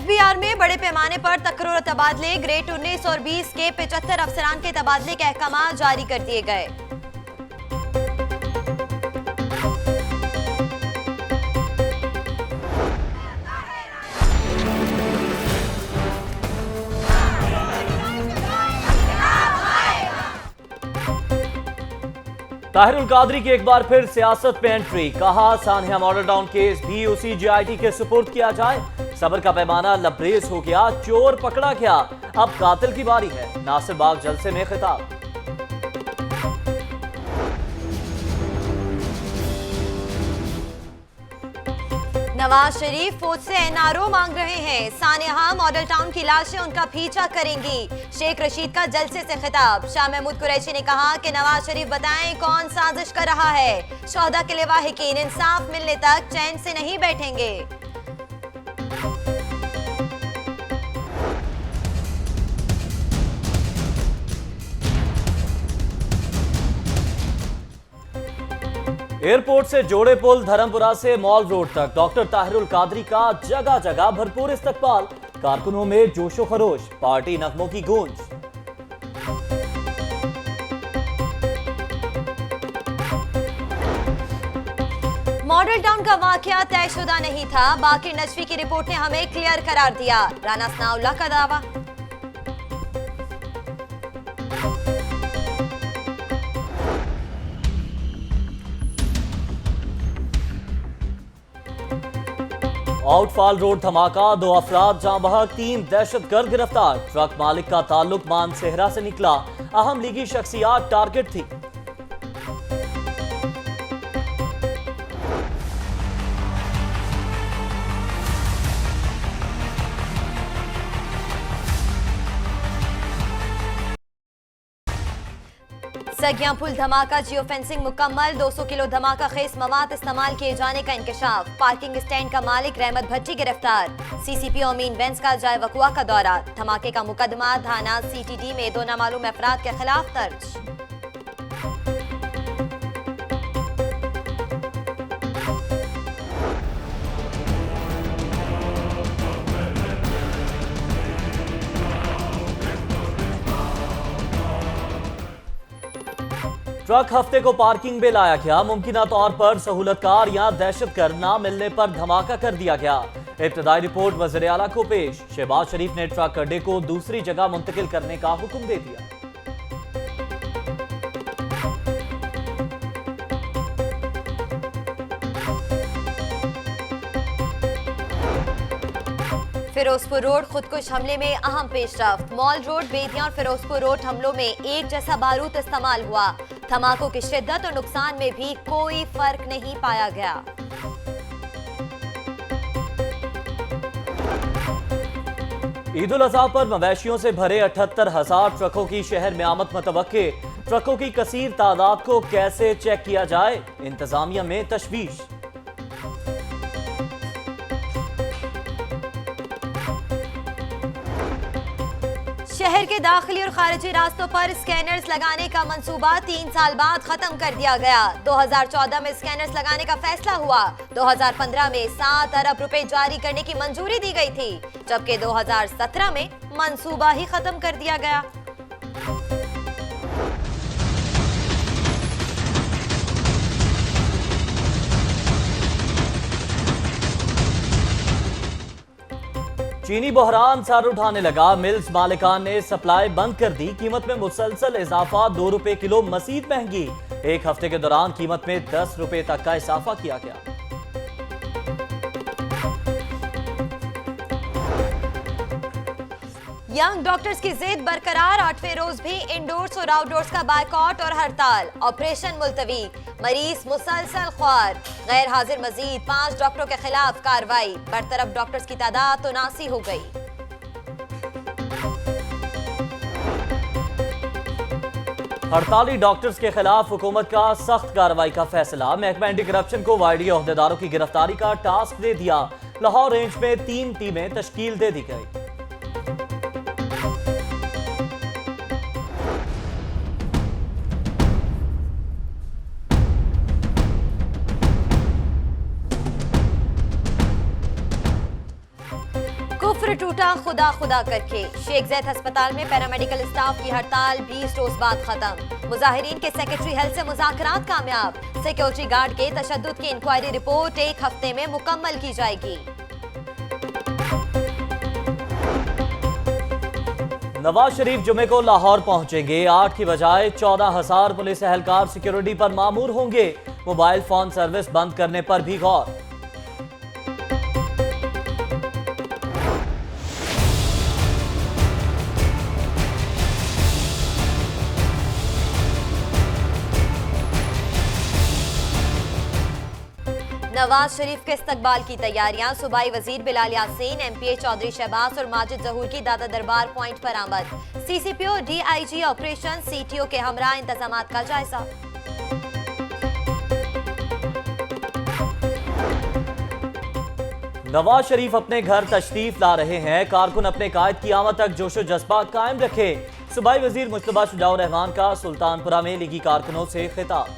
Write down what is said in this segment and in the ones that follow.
FBR में बड़े पैमाने पर तकरीर और तबादले, ग्रेड 19 और 20 के 75 अफसरान के तबादले के अहकाम जारी कर दिए गए। ताहिरुल कादरी की एक बार फिर सियासत में एंट्री, कहा सानिया मॉडल टाउन केस भी उसी जीआईटी के सुपुर्द किया जाए। सबर का पैमाना लबरेज हो गया, चोर पकड़ा गया, अब कातिल की बारी है। नासिर बाग जलसे में खिताब। नवाज शरीफ फौज से एनआरओ मांग रहे हैं। सानिया मॉडल टाउन की लाशें उनका पीछा करेंगी। शेख रशीद का जलसे से खिताब। शाह महमूद कुरैशी ने कहा कि नवाज शरीफ बताएं कौन साजिश कर रहा है। शोहदा के लिवाहिकीन इंसाफ मिलने तक चैन से नहीं बैठेंगे। एयरपोर्ट से जोड़े पुल, धर्मपुरा से मॉल रोड तक डॉक्टर ताहिरुल कादरी का जगह जगह भरपूर इस्तकबाल। कारकुनों में जोशो खरोश, पार्टी नगमों की गूंज। मॉडल टाउन का वाकया तयशुदा नहीं था, बाकी नजफी की रिपोर्ट ने हमें क्लियर करार दिया। राना सनाउल्लाह का दावा। आउटफॉल रोड धमाका, 2 अफराद जाँ बहक, 3 दहशतगर्द गिरफ्तार। ट्रक मालिक का ताल्लुक मानसेहरा से निकला, अहम लीगी शख्सियात टारगेट थी। सगिया पुल धमाका, जियो फेंसिंग मुकम्मल। 200 किलो धमाका खेस मवाद इस्तेमाल किए जाने का इंकशाफ। पार्किंग स्टैंड का मालिक रहमत भट्टी गिरफ्तार। सीसीपी अमीन बेंस का जाए वकुआ का दौरा। धमाके का मुकदमा थाना सीटीडी में 2 नामालूम अफराद के खिलाफ दर्ज। ट्रक हफ्ते को पार्किंग में लाया गया, मुमकिन तौर पर सहूलतकार या दहशतगर्द ना मिलने पर धमाका कर दिया गया। इब्तदाई रिपोर्ट वज़ीर आला को पेश। शहबाज शरीफ ने ट्रक अड्डे को दूसरी जगह मुंतकिल करने का हुक्म दे दिया। फिरोजपुर रोड खुदकुश हमले में अहम पेशरफ्त। मॉल रोड, बेदिया और फिरोजपुर रोड हमलों में एक जैसा बारूद इस्तेमाल हुआ। धमाकों की शिद्दत और नुकसान में भी कोई फर्क नहीं पाया गया। ईद उल अज़हा पर मवेशियों से भरे 78,000 ट्रकों की शहर में आमद मतवक्के। ट्रकों की कसीर तादाद को कैसे चेक किया जाए, इंतजामिया में तशवीश। शहर के दाखिली और खारिजी रास्तों पर स्कैनर्स लगाने का मंसूबा 3 साल बाद खत्म कर दिया गया। 2014 में स्कैनर्स लगाने का फैसला हुआ। 2015 में 7 अरब रुपए जारी करने की मंजूरी दी गई थी, जबकि 2017 में मंसूबा ही खत्म कर दिया गया। चीनी बहरान सर उठाने लगा, मिल्स मालिकान ने सप्लाई बंद कर दी। कीमत में मुसलसल इजाफा, 2 रुपए किलो मजीद महंगी। एक हफ्ते के दौरान कीमत में 10 रुपए तक का इजाफा किया गया। यंग डॉक्टर्स की जिद बरकरार, 8वें रोज भी इंडोर्स और आउटडोर्स का बायकॉट और हड़ताल। ऑपरेशन मुलतवी, मरीज मुसलसल ख्वार। गैर हाजिर मजीद 5 डॉक्टरों के खिलाफ कार्रवाई। बरतरफ डॉक्टर्स की तादाद 79 हो गई। हड़ताली डॉक्टर्स के खिलाफ हुकूमत का सख्त कार्रवाई का फैसला। महकमा एंटी करप्शन को वाइडी ओहदेदारों की गिरफ्तारी का टास्क दे दिया। लाहौर रेंज में 3 टीमें तश्कील दे दी गई। कुफ्र टूटा खुदा खुदा करके। शेख ज़ैद अस्पताल में पैरामेडिकल स्टाफ की हड़ताल 20 रोज बाद खत्म। मुजाहिरीन के सेक्रेटरी हेल्थ से मुज़ाकरात कामयाब। सिक्योरिटी गार्ड के तशद्दुद की इंक्वायरी रिपोर्ट 1 हफ्ते में मुकम्मल की जाएगी। नवाज शरीफ जुमे को लाहौर पहुंचेंगे। 8 की बजाय 14,000 पुलिस एहलकार सिक्योरिटी पर मामूर होंगे। मोबाइल फोन सर्विस बंद करने पर भी गौर। नवाज शरीफ के इस्तकबाल की तैयारियां। सूबाई वजीर बिलाल यासीन, एमपीए चौधरी शहबाज और माजिद जहूर की दादा दरबार पॉइंट पर आमद। सीसीपीओ डीआईजी ऑपरेशन सीटीओ के हमरा इंतजामात का जायजा। नवाज शरीफ अपने घर तशरीफ ला रहे हैं। कारकुन अपने कायद की आमद तक जोशो जज्बा कायम रखे। सूबाई वजीर मुश्तबा शुजाउर रहमान का सुल्तानपुरा में लीगी कारकुनों से खिताब।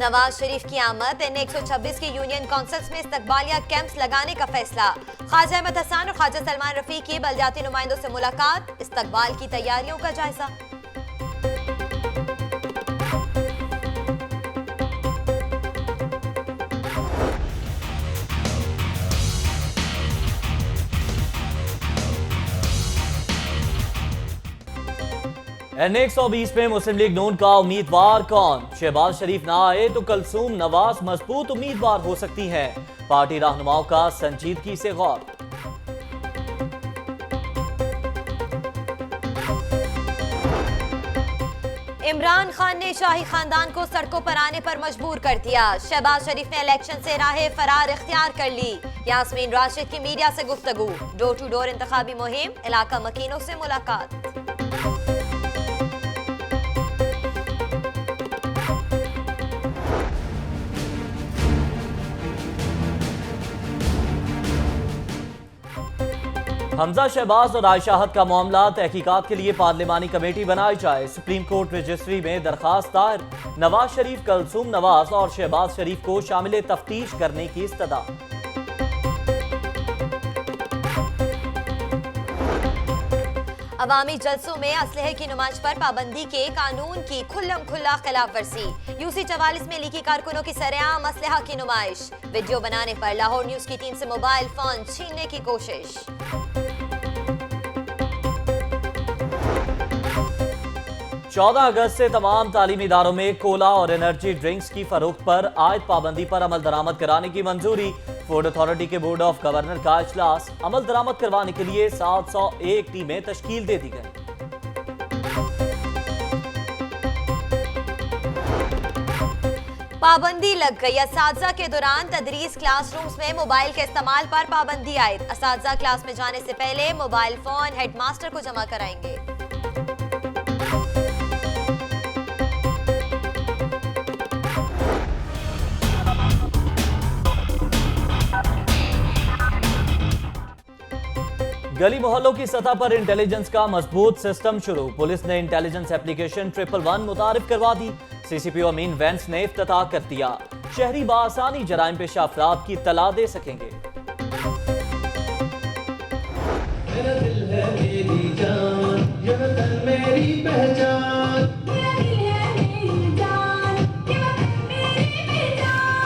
नवाज शरीफ की आमद। N126 के यूनियन काउंसिल्स में इस्तकबालिया कैंप्स लगाने का फैसला। ख्वाजा अहमद हसन और ख्वाजा सलमान रफी की बलदियाती नुमाइंदों से मुलाकात। इस्तकबाल की तैयारियों का जायजा। N120 में मुस्लिम लीग नून का उम्मीदवार कौन? शहबाज शरीफ ना आए तो कलसूम नवाज मजबूत उम्मीदवार हो सकती हैं। पार्टी रहनुमाओं का संजीदगी से गौर। इमरान खान ने शाही खानदान को सड़कों पर आने पर मजबूर कर दिया। शहबाज शरीफ ने इलेक्शन से राह फरार इख्तियार कर ली। यास्मीन राशिद की मीडिया से गुफ्तगू। डोर टू डोर इंतखाबी मुहिम, इलाका मकीनों से मुलाकात। हमजा शहबाज और आयशाहत का मामला तहकीकात के लिए पार्लिमानी कमेटी बनाई जाए। सुप्रीम कोर्ट रजिस्ट्री में दरखास्त दायर। नवाज शरीफ, कलसूम नवाज और शहबाज शरीफ को शामिल तफ्तीश करने की इस्तदा। अवामी जलसों में असलहे की नुमाइश पर पाबंदी के कानून की खुल्लम खुल्ला खिलाफ वर्जी। यूसी 44 में लीगी कारकुनों की सरेआम असलहा की नुमाइश। वीडियो बनाने पर लाहौर न्यूज की टीम से मोबाइल फोन छीनने की कोशिश। 14 अगस्त से तमाम तालीमी इदारों में कोला और एनर्जी ड्रिंक्स की फरोख्त पर आयद पाबंदी पर अमल दरामद कराने की मंजूरी। फूड अथॉरिटी के बोर्ड ऑफ गवर्नर का इजलास। अमल दरामद करवाने के लिए 701 टीमें तश्कील दे दी गई। पाबंदी लग गई। असातिज़ा के दौरान तदरीस क्लासरूम्स में मोबाइल के इस्तेमाल पर पाबंदी आयद। असातिज़ा क्लास में जाने से पहले मोबाइल फोन हेडमास्टर को जमा कराएंगे। गली मोहल्लों की सतह पर इंटेलिजेंस का मजबूत सिस्टम शुरू। पुलिस ने इंटेलिजेंस एप्लीकेशन 111 मुतारिफ करवा दी। सीसीपीओ अमीन वैंस ने इफ्तिताह कर दिया। शहरी बासानी जराइम पेशा अफराद की तला दे सकेंगे। मेरा दिल है मेरी जान, ये वतन मेरी पहचान। मेरा दिल है मेरी जान, ये वतन मेरी पहचान।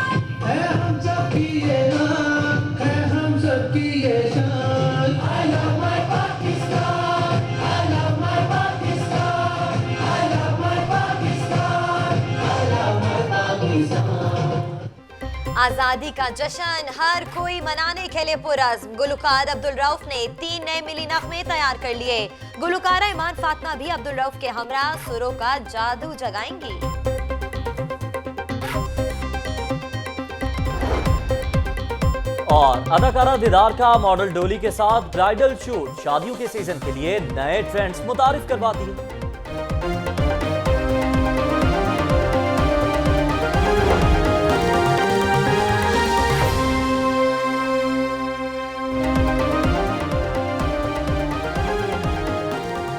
है हम सब की ये नाम, है हम सब की ये शान। I love my Pakistan, I love my Pakistan, I love my Pakistan, I love my Pakistan। आजादी का जश्न हर कोई मनाने के लिए पुरज़्म। गुलकार अब्दुल रऊफ ने 3 नए मिली नग़मे तैयार कर लिए। गुलकारा ईमान फातिमा भी अब्दुल रऊफ के हमरा सुरों का जादू जगाएंगी। और अदाकारा दीदार का मॉडल डोली के साथ ब्राइडल शूट। शादियों के सीजन के लिए नए ट्रेंड्स मुतारिफ करवा दिए।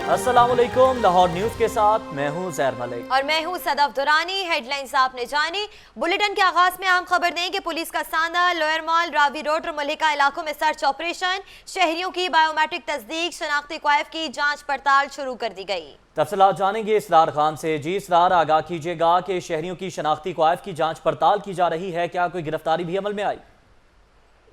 अस्सलामुअलैकुम, लाहौर न्यूज के साथ मैं हूं ज़ैर मलिक और मैं हूं सदफ दुरानी। हेडलाइंस आपने जानी। बुलेटिन के आगाज में अहम खबर दें कि पुलिस का सांदा, लोअर मॉल, रावी रोड और मलिका इलाकों में सर्च ऑपरेशन। शहरियों की बायोमेट्रिक तस्दीक, शनाख्ती क्वाइफ की जांच पड़ताल शुरू कर दी गई। तफसीलात जानेंगे इसरार खान से। जी इसरार, आगाह कीजिएगा कि शहरियों की शनाख्ती क्वाइफ की जांच पड़ताल की जा रही है, क्या कोई गिरफ्तारी भी अमल में आई?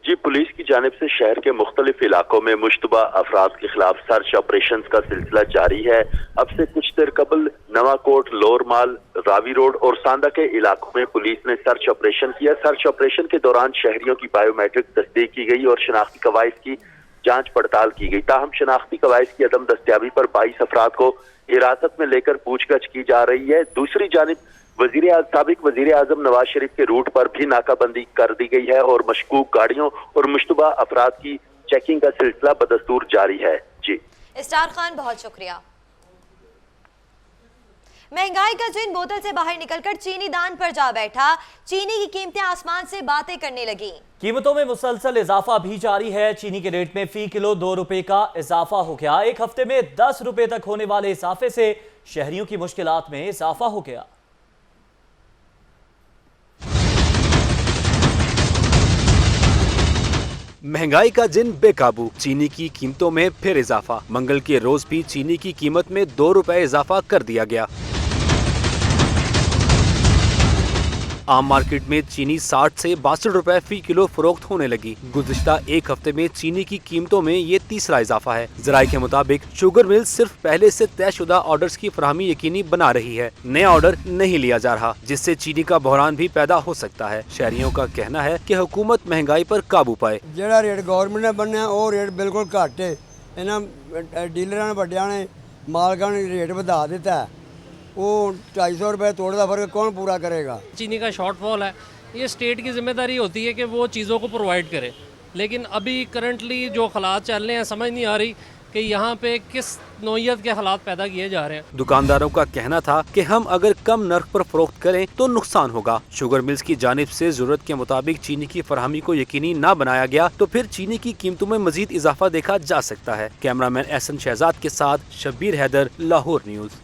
जी, पुलिस की जानिब से शहर के मुख्तलिफ इलाकों में मुश्तबा अफराद के खिलाफ सर्च ऑपरेशन का सिलसिला जारी है। अब से कुछ देर कबल नवाकोट, लोअर माल, रावी रोड और सांदा के इलाकों में पुलिस ने सर्च ऑपरेशन किया। सर्च ऑपरेशन के दौरान शहरियों की बायोमेट्रिक तस्दीक की गई और शनाख्ती कवायद की जांच पड़ताल की गई। ताहम शनाख्ती कवायद की अदम दस्तियाबी पर 22 अफराद को हिरासत में लेकर पूछगछ की जा रही है। दूसरी जानिब साबिक वजीर आजम नवाज शरीफ के रूट पर भी नाकाबंदी कर दी गई है और मशकूक गाड़ियों और मुश्तबा अफराद की चेकिंग का सिलसिला बदस्तूर जारी है। जी इस्तार खान, बहुत शुक्रिया। महंगाई का जिन बोतल से बाहर निकलकर चीनी दान पर जा बैठा, चीनी की कीमतें आसमान से बातें करने लगी। कीमतों में मुसलसल इजाफा भी जारी है। चीनी के रेट में फी किलो 2 रुपए का इजाफा हो गया। एक हफ्ते में 10 रुपए तक होने वाले इजाफे से शहरियों की मुश्किलात में इजाफा हो गया। महंगाई का जिन बेकाबू, चीनी की कीमतों में फिर इजाफा। मंगल के रोज भी चीनी की कीमत में 2 रुपए इजाफा कर दिया गया। आम मार्केट में चीनी 60 से 62 रुपए फी किलो फरोख्त होने लगी। गुज़िश्ता एक हफ्ते में चीनी की कीमतों में ये तीसरा इजाफा है। ज़राए के मुताबिक शुगर मिल सिर्फ पहले से तयशुदा ऑर्डर्स की फराहमी यकीनी बना रही है। नया ऑर्डर नहीं लिया जा रहा, जिससे चीनी का बहरान भी पैदा हो सकता है। शहरियों का कहना है कि हुकूमत महंगाई पर काबू पाए। ਜਿਹੜਾ ਰੇਟ ਗਵਰਨਮੈਂਟ ਨੇ ਬੰਨਿਆ ਉਹ ਰੇਟ ਬਿਲਕੁਲ ਘੱਟ ਹੈ। ਇਹਨਾਂ ਡੀਲਰਾਂ ਨੇ ਵੱਡਿਆਂ ਨੇ ਮਾਲਕਾਂ ਨੇ ਰੇਟ ਵਧਾ ਦਿੱਤਾ। वो 250 रुपये तोड़ का फर्क कौन पूरा करेगा? चीनी का शॉर्टफॉल है, ये स्टेट की जिम्मेदारी होती है कि वो चीज़ों को प्रोवाइड करे। लेकिन अभी करंटली जो हालात चल रहे हैं, समझ नहीं आ रही कि यहाँ पे किस नौयत के हालात पैदा किए जा रहे हैं। दुकानदारों का कहना था कि हम अगर कम नर्ख पर फरोख्त करें तो नुकसान होगा। शुगर मिल्स की जानिब से जरूरत के मुताबिक चीनी की फराहमी को यकीनी न बनाया गया तो फिर चीनी की कीमतों में मजीद इजाफा देखा जा सकता है। कैमरामैन एहसन शहजाद के साथ शब्बीर हैदर, लाहौर न्यूज।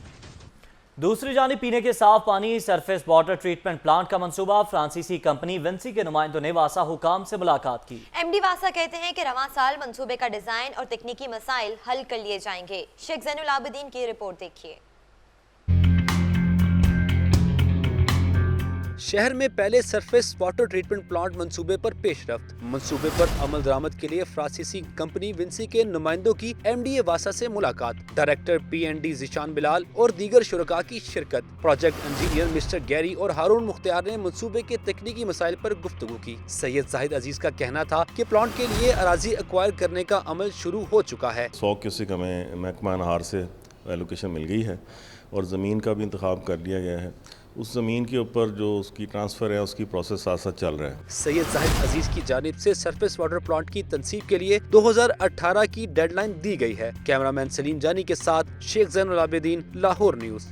दूसरी जानिब पीने के साफ पानी सरफेस वाटर ट्रीटमेंट प्लांट का मंसूबा। फ्रांसीसी कंपनी विंसी के नुमाइंदों ने वासा हुकाम से मुलाकात की। एमडी वासा कहते हैं कि रवां साल मंसूबे का डिजाइन और तकनीकी मसाइल हल कर लिए जाएंगे। शेख ज़ैनुल आबिदीन की रिपोर्ट देखिए। शहर में पहले सरफेस वाटर ट्रीटमेंट प्लांट मंसूबे पर पेशरफ्त। मंसूबे पर अमल दरामद के लिए फ्रांसीसी कंपनी विंसी के नुमाइंदों की एमडीए वासा से मुलाकात। डायरेक्टर पीएनडी जिशान बिलाल और दीगर शुरका की शिरकत। प्रोजेक्ट इंजीनियर मिस्टर गैरी और हारून मुख्तियार ने मंसूबे के तकनीकी मसाइल पर गुफ्तगू की। सैयद जाहिद अजीज का कहना था कि प्लांट के लिए अराजी एक्वायर करने का अमल शुरू हो चुका है। 100 क्यूसिक हमें महकमा नहार से एलोकेशन मिल गई है और ज़मीन का भी इंतखाब कर लिया गया है। उस ज़मीन के ऊपर जो उसकी ट्रांसफ़र है उसकी प्रोसेस साथ साथ चल रहा है। सैयद जाहिद अजीज की जानिब से सरफेस वाटर प्लांट की तनसीब के लिए 2018 की डेडलाइन दी गई है। कैमरामैन सलीम जानी के साथ शेख ज़ैनुल आबिदीन, लाहौर न्यूज़।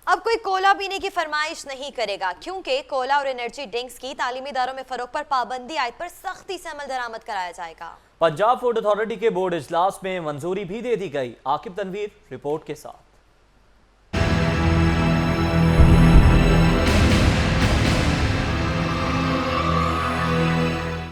अब कोई कोला पीने की फरमाइश नहीं करेगा, क्योंकि कोला और एनर्जी ड्रिंक्स की तालीमी इदारों में फरोख्त पर पाबंदी आयत पर सख्ती से अमल दरामद कराया जाएगा। पंजाब फूड अथॉरिटी के बोर्ड इजलास में मंजूरी भी दे दी गई। आकिब तनवीर रिपोर्ट के साथ।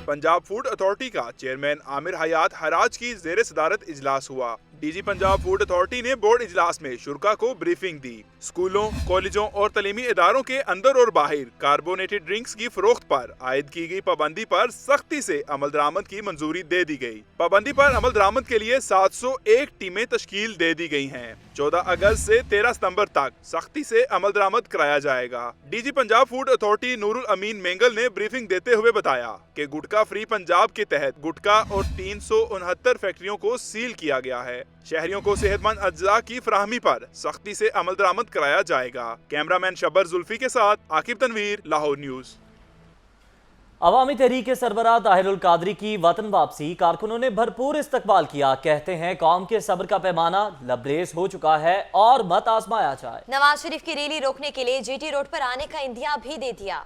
पंजाब फूड अथॉरिटी का चेयरमैन आमिर हयात हराज की जेर सदारत इजलास हुआ। डीजी पंजाब फूड अथॉरिटी ने बोर्ड इजलास में शुरका को ब्रीफिंग दी। स्कूलों, कॉलेजों और तलीमी इदारों के अंदर और बाहर कार्बोनेटेड ड्रिंक्स की फरोख्त पर आयद की गई पाबंदी पर सख्ती से अमल दरामद की मंजूरी दे दी गई। पाबंदी पर अमल दरामद के लिए 701 टीमें तश्कील दे दी गई हैं। 14 अगस्त से 13 सितंबर तक सख्ती से अमल दरामद कराया जाएगा। DG Punjab food authority Noorul Ameen Mengal ने ब्रीफिंग देते हुए बताया कि गुटखा फ्री पंजाब के तहत गुटखा और 369 फैक्ट्रियों को सील किया गया है। शहरियों को सेहतमंद अज्जा की फराहमी पर सख्ती से अमल दरामद कराया जाएगा। कैमरामैन शब्बर जुल्फी के साथ आकिब तनवीर, लाहौर न्यूज़। अवामी तहरीक के सरबराह ताहिरुल कादरी की वतन वापसी कारकुनों ने भरपूर इस्तकबाल किया। कहते हैं कौम के सब्र का पैमाना लबरेज हो चुका है और मत आजमाया जाए। नवाज शरीफ की रैली रोकने के लिए जीटी रोड पर आने का इंदिया भी दे दिया।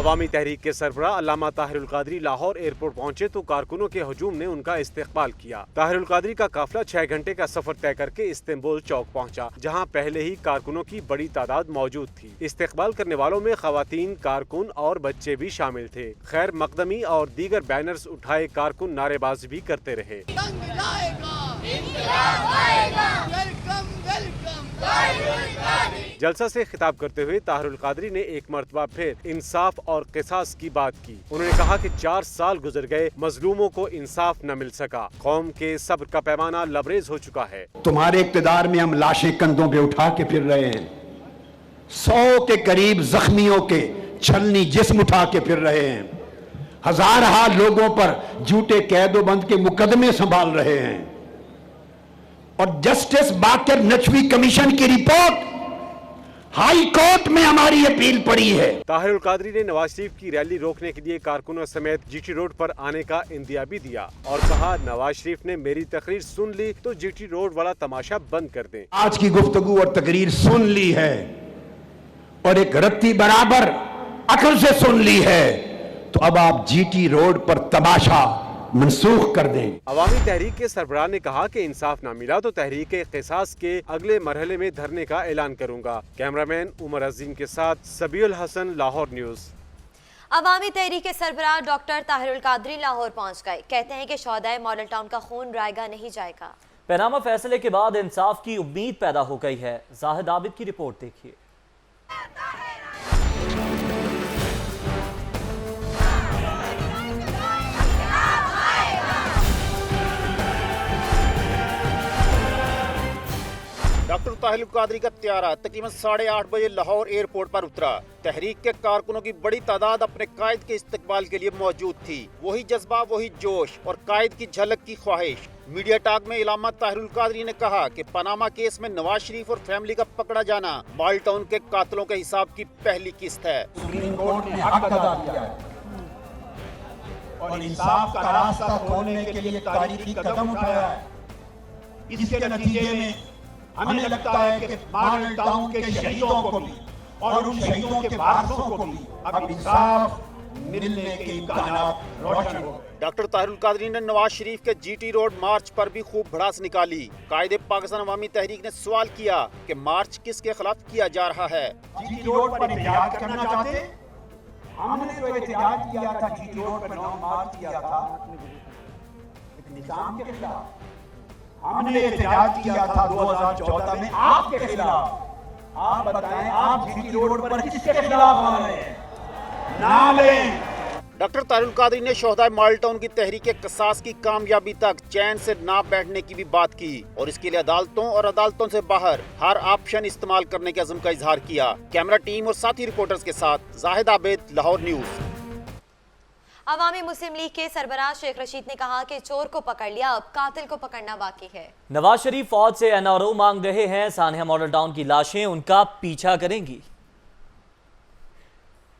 अवामी तहरीक के सरबराह अल्लामा ताहिरुल कादरी लाहौर एयरपोर्ट पहुंचे तो कारकुनों के हजूम ने उनका इस्तकबाल किया। ताहिरुल कादरी का काफिला 6 घंटे का सफर तय करके इस्तांबुल चौक पहुंचा, जहां पहले ही कारकुनों की बड़ी तादाद मौजूद थी। इस्तकबाल करने वालों में खवातीन, कारकुन और बच्चे भी शामिल थे। खैर मकदमी और दीगर बैनर्स उठाए कारकुन नारेबाजी भी करते रहे। जलसा से खिताब करते हुए ताहिरुल कादरी ने एक मरतबा फिर इंसाफ और किसास की बात की। उन्होंने कहा कि 4 साल गुजर गए, मजलूमों को इंसाफ न मिल सका, कौम के सब्र का पैमाना लबरेज हो चुका है। तुम्हारे इक़्तिदार में हम लाशें कंधों पे उठा के फिर रहे हैं, 100 के करीब जख्मियों के छलनी जिस्म उठा के फिर रहे हैं, हजारहा लोगों पर झूठे कैदोबंद के मुकदमे संभाल रहे हैं और जस्टिस बाकर नकवी कमीशन की रिपोर्ट हाई कोर्ट में हमारी अपील पड़ी है। ताहिरुल कादरी ने नवाज शरीफ की रैली रोकने के लिए कारकुनों समेत जीटी रोड पर आने का इंदिया भी दिया और कहा नवाज शरीफ ने मेरी तकरीर सुन ली तो जीटी रोड वाला तमाशा बंद कर दें। आज की गुफ्तगू और तकरीर सुन ली है और एक रत्ती बराबर अकल से सुन ली है, तो अब आप जीटी रोड पर तमाशा मनसूख कर दें। अवामी तहरीक के सरबराह ने कहा कि इंसाफ ना मिला तो तहरीक क़िसास के अगले मरहले में धरने का ऐलान करूंगा। कैमरामैन उमर अजीम के साथ सबीउल हसन, लाहौर न्यूज़। अवामी तहरीक के सरबराह डॉक्टर ताहिरुल कादरी लाहौर पहुंच गए। कहते हैं कि शोहदाए मॉडल टाउन का खून रायगा नहीं जाएगा। पैनामा फैसले के बाद इंसाफ की उम्मीद पैदा हो गई है। जाहिद आबिद की रिपोर्ट देखिए। डॉक्टर ताहिरुल कादरी का त्यारा तकरीबन 8:30 बजे लाहौर एयरपोर्ट पर उतरा। तहरीक के कारकुनों की बड़ी तादाद अपने कायद के इस्तकबाल के लिए मौजूद थी। वही जज्बा, वही जोश और कायद की झलक की ख्वाहिश। मीडिया टॉक में अल्लामा ताहिरुल कादरी ने कहा कि पनामा केस में नवाज शरीफ और फैमिली का पकड़ा जाना माल टाउन के कातलों के हिसाब की पहली किस्त है। सुप्रीम कोर्ट ने हक अदा किया है और इंसाफ का रास्ता खोलने के लिए तारीखी कदम उठाया है। इसके नतीजे में हमें लगता है कि मॉडल टाउन के शहीदों को भी और उन शहीदों के वारसों को भी अब इंसाफ मिलने के इम्कानात रोशन हो गए। डॉक्टर ताहिरुल कादरी ने नवाज शरीफ के जीटी रोड मार्च पर भी खूब भड़ास निकाली। कायदे पाकिस्तान अवामी तहरीक ने सवाल किया कि मार्च किसके खिलाफ किया जा रहा है। जीटी रोड पर एहतिजाज करना चाहते, हमने तो एहतिजाज किया था, जीटी रोड पर 9 मार्च किया था एक निजाम के खिलाफ। हमने एहतिजाज किया था 2014 में आपके खिलाफ। आप बताएं, आप जीटी रोड पर किसके खिलाफ आ रहे हैं? नाम लें। डॉक्टर ताहिरुल कादरी ने शोहदाए मॉडल टाउन की तहरीक क़िसास की कामयाबी तक चैन से ना बैठने की भी बात की और इसके लिए अदालतों और अदालतों से बाहर हर ऑप्शन इस्तेमाल करने के अज़्म का इजहार किया। कैमरा टीम और साथी रिपोर्टर्स के साथ जाहिद आबिद, लाहौर न्यूज़। अवामी मुस्लिम लीग के सरबराह शेख रशीद ने कहा कि चोर को पकड़ लिया, अब कातिल को पकड़ना बाकी है। नवाज शरीफ फौज से एनआरओ मांग रहे हैं, सानिया मॉडल टाउन की लाशें उनका पीछा करेंगी।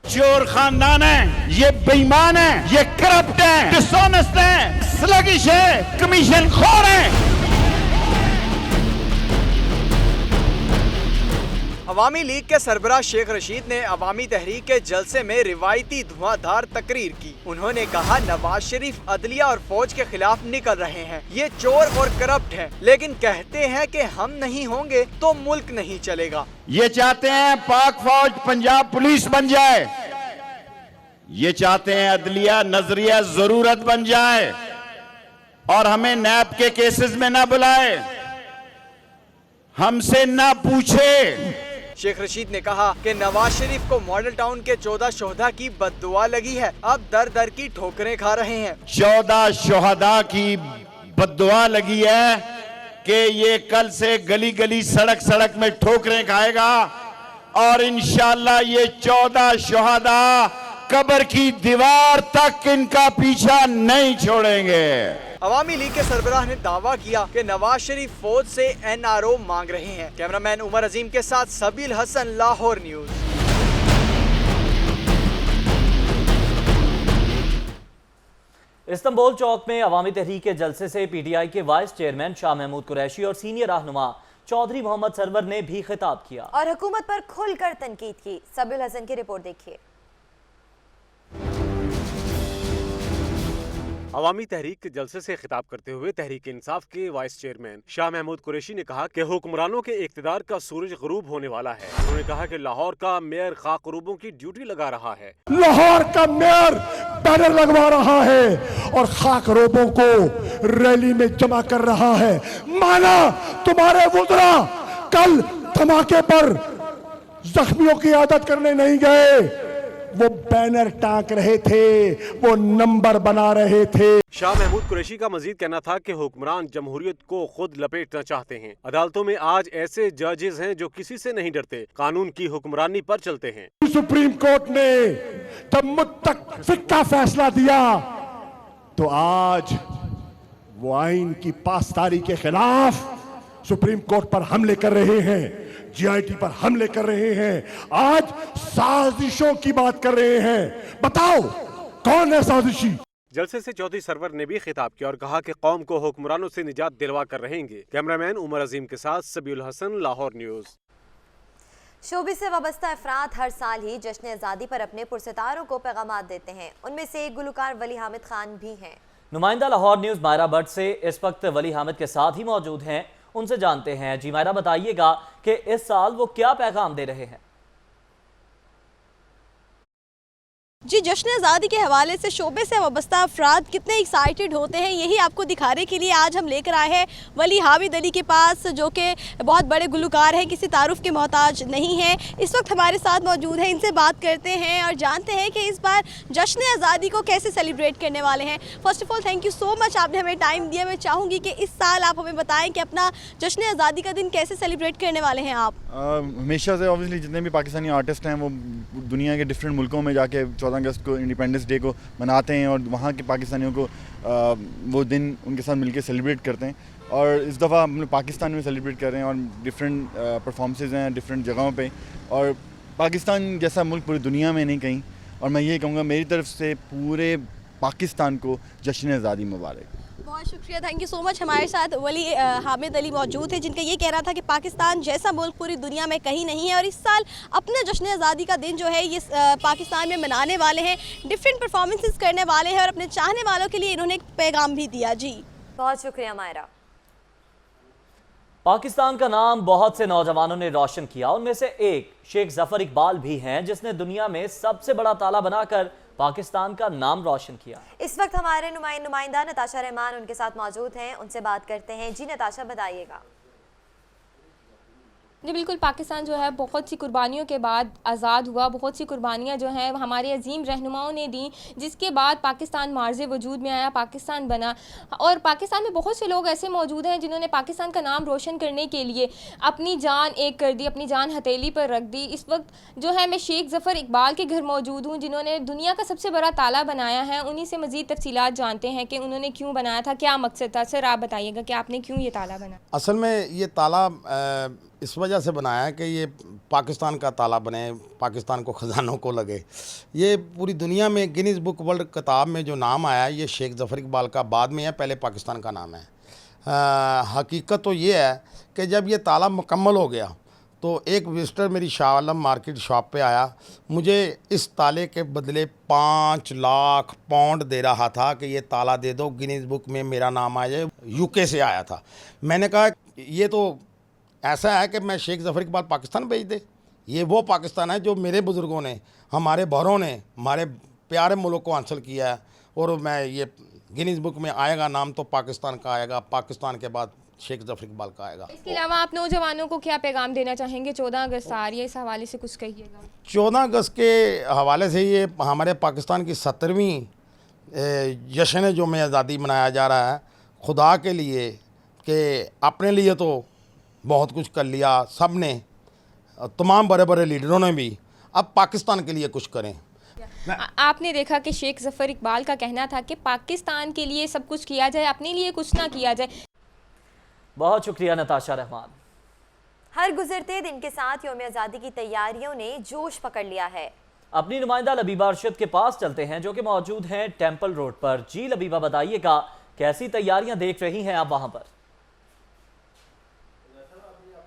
चोर खानदान है, ये बेईमान है, ये करप्ट है, डिसऑनेस्ट है, स्लगिश है, कमीशन खोर है। अवामी लीग के सरबराह शेख रशीद ने अवामी तहरीक के जलसे में रिवायती धुआंधार तकरीर की। उन्होंने कहा नवाज शरीफ अदलिया और फौज के खिलाफ निकल रहे हैं, ये चोर और करप्ट हैं, लेकिन कहते हैं कि हम नहीं होंगे तो मुल्क नहीं चलेगा। ये चाहते हैं पाक फौज पंजाब पुलिस बन जाए, ये चाहते हैं अदलिया नजरिया जरूरत बन जाए और हमें नैब के केसेस में ना बुलाए, हमसे ना पूछे। शेख रशीद ने कहा कि नवाज शरीफ को मॉडल टाउन के 14 शोहदा की बद्दुआ लगी है, अब दर दर की ठोकरें खा रहे हैं। 14 शोहदा की बद्दुआ लगी है कि ये कल से गली गली सड़क सड़क में ठोकरें खाएगा और इंशाअल्लाह ये 14 शोहदा कब्र की दीवार तक इनका पीछा नहीं छोड़ेंगे। अवामी लीग के सरबराह ने दावा किया कि नवाज शरीफ फौज से एनआरओ मांग रहे हैं। कैमरामैन उमर अजीम के साथ सबीउल हसन, लाहौर न्यूज़। इस्तांबुल चौक में अवामी तहरीक के जलसे से पीटीआई के वाइस चेयरमैन शाह महमूद कुरैशी और सीनियर रहनुमा चौधरी मोहम्मद सरवर ने भी खिताब किया और हुकूमत पर खुलकर तनकीद की। सबीउल हसन की रिपोर्ट देखिए। अवामी तहरीक के जलसे से खिताब करते हुए तहरीक इंसाफ के वाइस चेयरमैन शाह महमूद कुरैशी ने कहा कि हुक्मरानों के इक़्तिदार का सूरज गुरूब होने वाला है। उन्होंने कहा कि लाहौर का मेयर खाकरूबों की ड्यूटी लगा रहा है। लाहौर का मेयर बैनर लगवा रहा है और खाकरोबों को रैली में जमा कर रहा है। माना तुम्हारे वुज़रा कल धमाके पर जख्मियों की आदत करने नहीं गए, वो बैनर टांक रहे थे, वो नंबर बना रहे थे। शाह महमूद कुरैशी का मजीद कहना था कि हुक्मरान जमहूरियत को खुद लपेटना चाहते हैं। अदालतों में आज ऐसे जजेस हैं जो किसी से नहीं डरते, कानून की हुक्मरानी पर चलते हैं। सुप्रीम कोर्ट ने जब मुझ तक फिक्का फैसला दिया तो आज वो आइन की पासदारी के खिलाफ सुप्रीम कोर्ट पर हमले कर रहे हैं, जीआईटी पर हमले कर रहे हैं, आज साजिशों की बात कर रहे हैं। बताओ कौन है साजिशी? जलसे से चौधरी सरवर ने भी खिताब किया और कहा कि कौम को हुक्मरानों से निजात दिलवा कर रहेंगे। कैमरामैन उमर अजीम के साथ सबीउल हसन, लाहौर न्यूज़। शोबिस से वाबस्ता अफराद हर साल ही जश्न आज़ादी पर अपने पुरसितारों को पैगाम देते हैं। उनमें से एक गुलकार वली हामिद खान भी हैं। नुमाइंदा लाहौर न्यूज़ मायरा भट्ट से इस वक्त वली हामिद के साथ ही मौजूद हैं, उनसे जानते हैं। जी मायरा, बताइएगा कि इस साल वो क्या पैगाम दे रहे हैं? जी, जश्न आज़ादी के हवाले से शोबे से वाबस्ता अफराद कितने एक्साइटेड होते हैं, यही आपको दिखाने के लिए आज हम लेकर आए हैं वली हामिद अली के पास, जो कि बहुत बड़े गुलकार हैं, किसी तारुफ के मोहताज नहीं हैं। इस वक्त हमारे साथ मौजूद हैं, इनसे बात करते हैं और जानते हैं कि इस बार जश्न आज़ादी को कैसे सेलिब्रेट करने वाले हैं। First of all thank you so much, आपने हमें टाइम दिया। मैं चाहूँगी कि इस साल आप हमें बताएँ कि अपना जश्न आज़ादी का दिन कैसे सेलिब्रेट करने वाले हैं आप? हमेशा से ऑब्वियसली जितने भी पाकिस्तानी आर्टिस्ट हैं वो दुनिया के डिफरेंट मुल्कों में जाके 14 अगस्त को इंडिपेंडेंस डे को मनाते हैं और वहाँ के पाकिस्तानियों को वो दिन उनके साथ मिलके सेलिब्रेट करते हैं। और इस दफ़ा हम लोग पाकिस्तान में सेलिब्रेट कर रहे हैं और डिफरेंट परफॉर्मेंसेज हैं डिफरेंट जगहों पे, और पाकिस्तान जैसा मुल्क पूरी दुनिया में नहीं कहीं। और मैं ये कहूँगा मेरी तरफ से पूरे पाकिस्तान को जश्न आज़ादी मुबारक। बहुत शुक्रिया, थैंक यू सो मच। हमारे साथ वली हामिद अली मौजूद है, जिनका ये कहना था कि पाकिस्तान जैसा मुल्क पूरी दुनिया में कहीं नहीं है और इस साल अपने जश्न आज़ादी का दिन जो है ये पाकिस्तान में मनाने वाले हैं, डिफरेंट परफॉर्मेंसेस करने वाले हैं और अपने चाहने वालों के लिए इन्होंने एक पैगाम भी दिया। जी बहुत शुक्रिया मायरा। पाकिस्तान का नाम बहुत से नौजवानों ने रोशन किया, उनमें से एक शेख जफर इकबाल भी हैं, जिसने दुनिया में सबसे बड़ा ताला बनाकर पाकिस्तान का नाम रोशन किया। इस वक्त हमारे नुमाइंदा नताशा रहमान उनके साथ मौजूद हैं, उनसे बात करते हैं। जी नताशा, बताइएगा। जी बिल्कुल, पाकिस्तान जो है बहुत सी कुर्बानियों के बाद आज़ाद हुआ, बहुत सी कुर्बानियाँ जो हैं हमारे अजीम रहनुमाओं ने दी, जिसके बाद पाकिस्तान मार्ज़े वजूद में आया, पाकिस्तान बना। और पाकिस्तान में बहुत से लोग ऐसे मौजूद हैं जिन्होंने पाकिस्तान का नाम रोशन करने के लिए अपनी जान एक कर दी, अपनी जान हथेली पर रख दी। इस वक्त जो है मैं शेख ज़फ़र इकबाल के घर मौजूद हूँ, जिन्होंने दुनिया का सबसे बड़ा ताला बनाया है। उन्हीं से मज़ीद तफसीलात जानते हैं कि उन्होंने क्यों बनाया था, क्या मकसद था। सर आप बताइएगा कि आपने क्यों ये ताला बनाया? असल में ये ताला इस वजह से बनाया है कि ये पाकिस्तान का ताला बने, पाकिस्तान को ख़जानों को लगे। ये पूरी दुनिया में गिनीज़ बुक वर्ल्ड किताब में जो नाम आया है ये शेख ज़फ़र इकबाल का बाद में है, पहले पाकिस्तान का नाम है। हकीकत तो ये है कि जब ये ताला मुकम्मल हो गया तो एक विजिटर मेरी शाह आलम मार्केट शॉप पे आया, मुझे इस ताले के बदले 5 लाख पाउंड दे रहा था कि ये ताला दे दो, गिनीज़ बुक में मेरा नाम आ जाए। यूके से आया था। मैंने कहा ये तो ऐसा है कि मैं शेख ज़फ़र इकबाल पाकिस्तान भेज दे। ये वो पाकिस्तान है जो मेरे बुज़ुर्गों ने, हमारे बड़ों ने, हमारे प्यारे मुल्क को हासिल किया है, और मैं ये गिनीज़ बुक में आएगा नाम तो पाकिस्तान का आएगा, पाकिस्तान के बाद शेख ज़फ़र इकबाल का आएगा। इसके अलावा आप नौजवानों को क्या पैगाम देना चाहेंगे? 14 अगस्त आ रही है, इस हवाले से कुछ कहिएगा। 14 अगस्त के हवाले से ये हमारे पाकिस्तान की 70वीं जश्न जो में आज़ादी मनाया जा रहा है। खुदा के लिए कि अपने लिए तो बहुत कुछ कर लिया सब ने, तमाम बड़े बड़े लीडरों ने भी, अब पाकिस्तान के लिए कुछ करें। आपने देखा कि शेख ज़फ़र इकबाल का कहना था कि पाकिस्तान के लिए सब कुछ किया जाए, अपने लिए कुछ ना किया जाए। बहुत शुक्रिया नताशा रहमान। हर गुजरते दिन के साथ यौम आज़ादी की तैयारियों ने जोश पकड़ लिया है। अपनी नुमाइंदा लबीबा अरशद के पास चलते हैं, जो कि मौजूद हैं टेम्पल रोड पर। जी लबीबा, बताइएगा कैसी तैयारियां देख रही हैं आप वहां पर?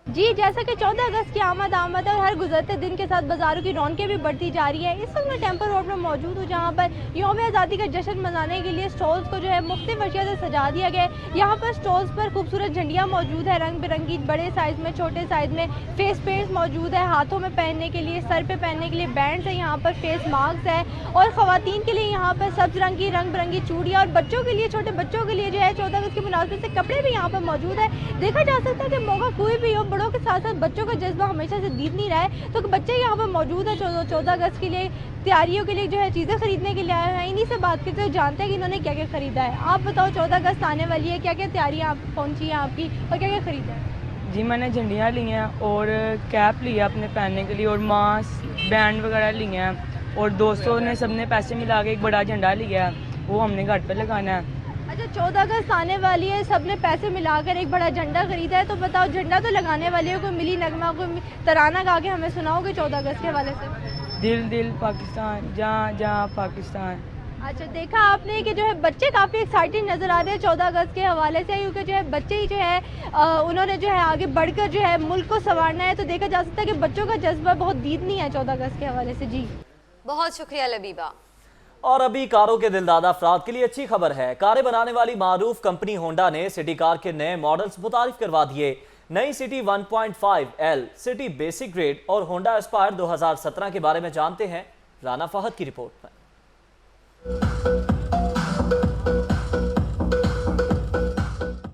जी, जैसा कि 14 अगस्त की आमद है और हर गुजरते दिन के साथ बाज़ारों की रौनकें भी बढ़ती जा रही है। इस वक्त मैं टेम्पल रोड पर मौजूद हूँ, जहाँ पर यौम आज़ादी का जश्न मनाने के लिए स्टॉल्स को जो है मुख्तलिफ अशिया से सजा दिया गया है। यहाँ पर स्टॉल्स पर खूबसूरत झंडियाँ मौजूद है, रंग बिरंगी, बड़े साइज़ में, छोटे साइज़ में। फेस पेंट्स मौजूद है, हाथों में पहनने के लिए, सर पर पहनने के लिए बैंड्स है, यहाँ पर फेस मास्क है, और ख़वातीन के लिए यहाँ पर सब्ज़ रंग की रंग बिरंगी चूड़ियाँ, और बच्चों के लिए, छोटे बच्चों के लिए जो है 14 अगस्त की मुनासिबत से कपड़े भी यहाँ पर मौजूद है। देखा जा सकता है कि मौका कोई भी हो, बड़ों के साथ साथ बच्चों का जज्बा हमेशा से दीद नहीं रहा है, तो बच्चे यहाँ पर मौजूद है 14 अगस्त के लिए तैयारियों के लिए जो है चीज़ें खरीदने के लिए आए हैं। इन्हीं से बात करते हुए जानते हैं कि इन्होंने क्या क्या खरीदा है। आप बताओ, 14 अगस्त आने वाली है, क्या क्या तैयारियाँ आप पहुँची हैं आपकी, और क्या क्या खरीदा है? जी, मैंने झंडियाँ ली हैं और कैप लिया अपने पहनने के लिए, और मास्क, बैंड वगैरह लिए हैं, और दोस्तों ने सबने पैसे मिला के एक बड़ा झंडा लिया है, वो हमने घर पर लगाना है। अच्छा, 14 अगस्त आने वाली है, सबने पैसे मिलाकर एक बड़ा झंडा खरीदा है, तो बताओ झंडा तो लगाने वाली हो, कोई मिली नगमा, कोई तराना गा के हमें सुनाओगे 14 अगस्त के हवाले से? दिल दिल पाकिस्तान, जहाँ जहाँ पाकिस्तान। अच्छा, देखा आपने कि जो है बच्चे काफ़ी एक्साइटेड नज़र आ रहे हैं 14 अगस्त के हवाले से, क्योंकि जो है बच्चे ही जो है उन्होंने जो है आगे बढ़कर जो है मुल्क को संवारना है, तो देखा जा सकता है कि बच्चों का जज्बा बहुत दीदनी है 14 अगस्त के हवाले से। जी, बहुत शुक्रिया लबीबा। और अभी कारों के दिलदादा अफराद के लिए अच्छी खबर है। कारें बनाने वाली मारूफ कंपनी होंडा ने सिटी कार के नए मॉडल्स मुतारिफ करवा दिए। नई city 1.5L, city basic grade और होंडा एस्पायर 2017 के बारे में जानते हैं राना फहद की रिपोर्ट में।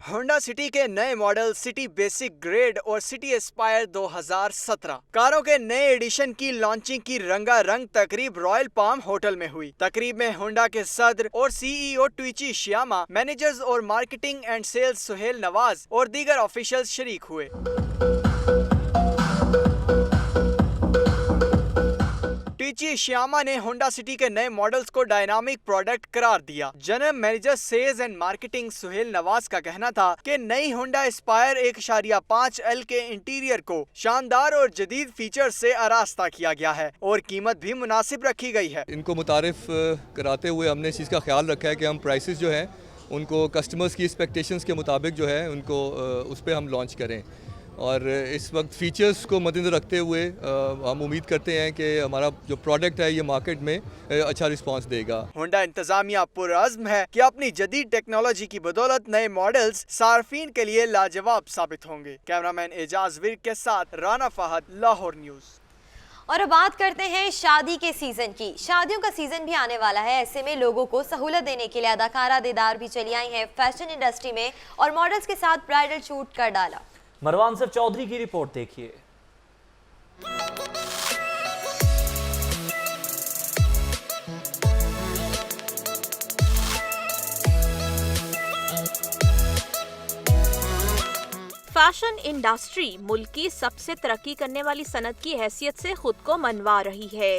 होंडा सिटी के नए मॉडल सिटी बेसिक ग्रेड और सिटी एस्पायर 2017 कारों के नए एडिशन की लॉन्चिंग की रंगारंग तकरीब रॉयल पाम होटल में हुई। तकरीब में होंडा के सदर और CEO ट्विची श्यामा, मैनेजर्स और marketing and sales Suhail Nawaz और दीगर ऑफिशियल्स शरीक हुए। ट्विची श्यामा ने होंडा सिटी के नए मॉडल्स को डायनामिक प्रोडक्ट करार दिया। General manager sales and marketing Suhail Nawaz का कहना था कि नई होंडा एस्पायर 1.5L के इंटीरियर को शानदार और जदीद फीचर से आरास्ता किया गया है और कीमत भी मुनासिब रखी गई है। इनको मुतारिफ कराते हुए हमने इस चीज़ का ख्याल रखा है कि हम प्राइसेस जो हैं उनको कस्टमर्स की एक्सपेक्टेशंस के मुताबिक जो है उनको उस पर हम लॉन्च करें, और इस वक्त फीचर्स को मद्देनज़र रखते हुए हम उम्मीद करते हैं कि हमारा जो प्रोडक्ट है ये मार्केट में अच्छा रिस्पांस देगा। होंडा इंतजामिया पुरअज़्म है कि अपनी जदीद टेक्नोलॉजी की बदौलत नए मॉडल्स सार्फिन के लिए लाजवाब साबित होंगे। कैमरामैन एजाज विर्क के साथ राना फहद, लाहौर न्यूज़। और अब बात करते हैं शादी के सीजन की। शादियों का सीजन भी आने वाला है, ऐसे में लोगों को सहूलत देने के लिए अदाकारा देदार भी चली आई हैं फैशन इंडस्ट्री में और मॉडल्स के साथ ब्राइडल शूट कर डाला। मरवान सर चौधरी की रिपोर्ट देखिए। फैशन इंडस्ट्री मुल्क की सबसे तरक्की करने वाली सनत की हैसियत से खुद को मनवा रही है।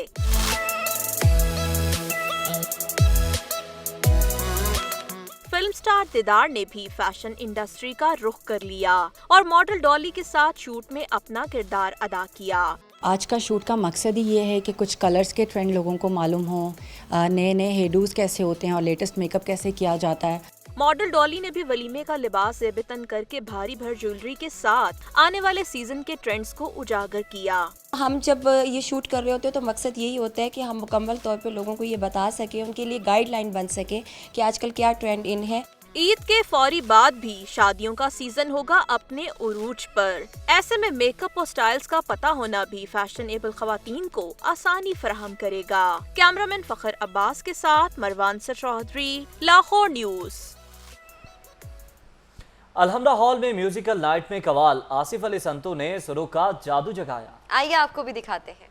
फिल्म स्टार दीदार ने भी फैशन इंडस्ट्री का रुख कर लिया और मॉडल डॉली के साथ शूट में अपना किरदार अदा किया। आज का शूट का मकसद ही ये है कि कुछ कलर्स के ट्रेंड लोगों को मालूम हो, नए नए हेडूज कैसे होते हैं और लेटेस्ट मेकअप कैसे किया जाता है। मॉडल डॉली ने भी वलीमे का लिबास ज़ेबतन करके भारी भर ज्वेलरी के साथ आने वाले सीजन के ट्रेंड्स को उजागर किया। हम जब ये शूट कर रहे होते हैं तो मकसद यही होता है कि हम मुकम्मल तौर पे लोगों को ये बता सके, उनके लिए गाइडलाइन बन सके कि आजकल क्या ट्रेंड इन है। ईद के फौरी बाद भी शादियों का सीजन होगा अपने उरूज पर। ऐसे में मेकअप और स्टाइल्स का पता होना भी फैशनेबल खवातीन को आसानी फराहम करेगा। कैमरामैन फखर अब्बास के साथ Marwan sir Chaudhry, Lahore news. Alhamra hall में म्यूजिकल नाइट में कवाल आसिफ अली संतू ने सुरों का जादू जगाया। आइए आपको भी दिखाते हैं।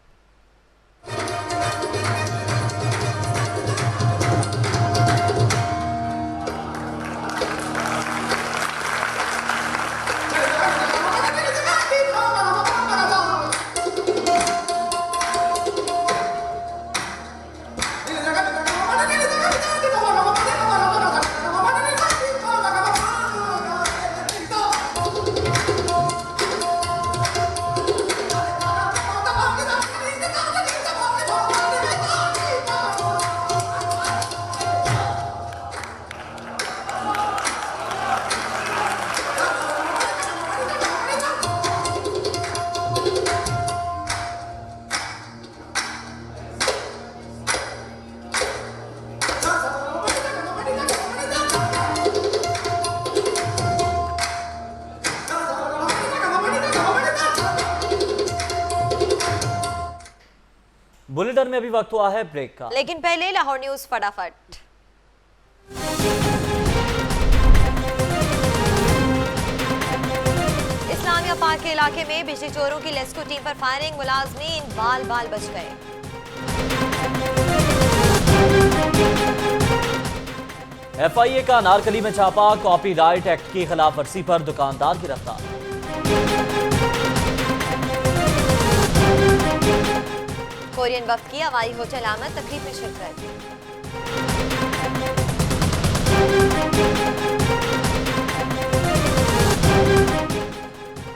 बुलेटिन में अभी वक्त हुआ है ब्रेक का, लेकिन पहले लाहौर न्यूज फटाफट। इस्लामिया पार्क के इलाके में बिजली चोरों की लेस्को टीम पर फायरिंग, मुलाजमीन बाल बाल बच गए। FIA का नारकली में छापा, कॉपीराइट एक्ट की खिलाफ वर्जी पर दुकानदार गिरफ्तार। कोरियन वफ्द की हवाई होटल आमद तकरीब में शिरकत।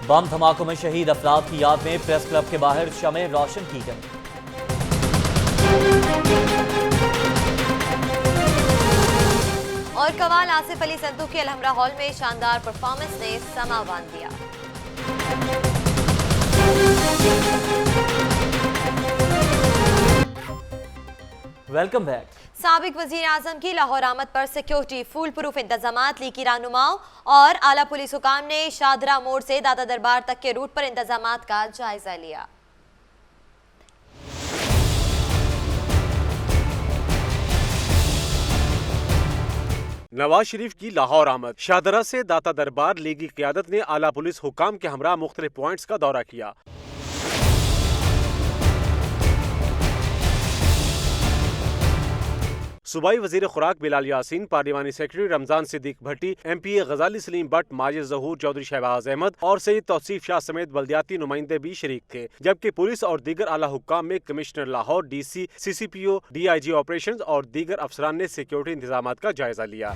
बम धमाकों में शहीद अफराद की याद में प्रेस क्लब के बाहर शमें रोशन की गई। और कवाल आसिफ अली संतू के अलहमरा हॉल में शानदार परफॉर्मेंस ने समा बांध दिया। Welcome back. साबिक वजीर आजम की लाहौर आमद पर सिक्योरिटी फुल प्रूफ इंतजामात ली की रहनुमाओं और आला पुलिस हुकाम ने शादरा मोड़ से दाता दरबार तक के रूट पर इंतजामात का जायजा लिया। नवाज शरीफ की लाहौर आमद। शादरा से दाता दरबार लीगी क़यादत ने आला पुलिस हुकाम के हमरा मुख्तलिफ पॉइंट्स का दौरा किया। सूबाई वजीर खुराक बिलाल यासीन, पार्लिमानी सेक्रेटरी रमजान सिद्दीक भट्टी, MPA गजाली सलीम बट, माजिद जहूर, चौधरी शहबाज अहमद और सईद तौसीफ शाह समेत बल्दियाती नुमाइंदे भी शरीक थे। जबकि पुलिस और दीगर आला हुक्काम में commissioner Lahore, DC, CCPO, DIG operations और दीगर अफसरान ने सिक्योरिटी इंतजामात का जायजा लिया।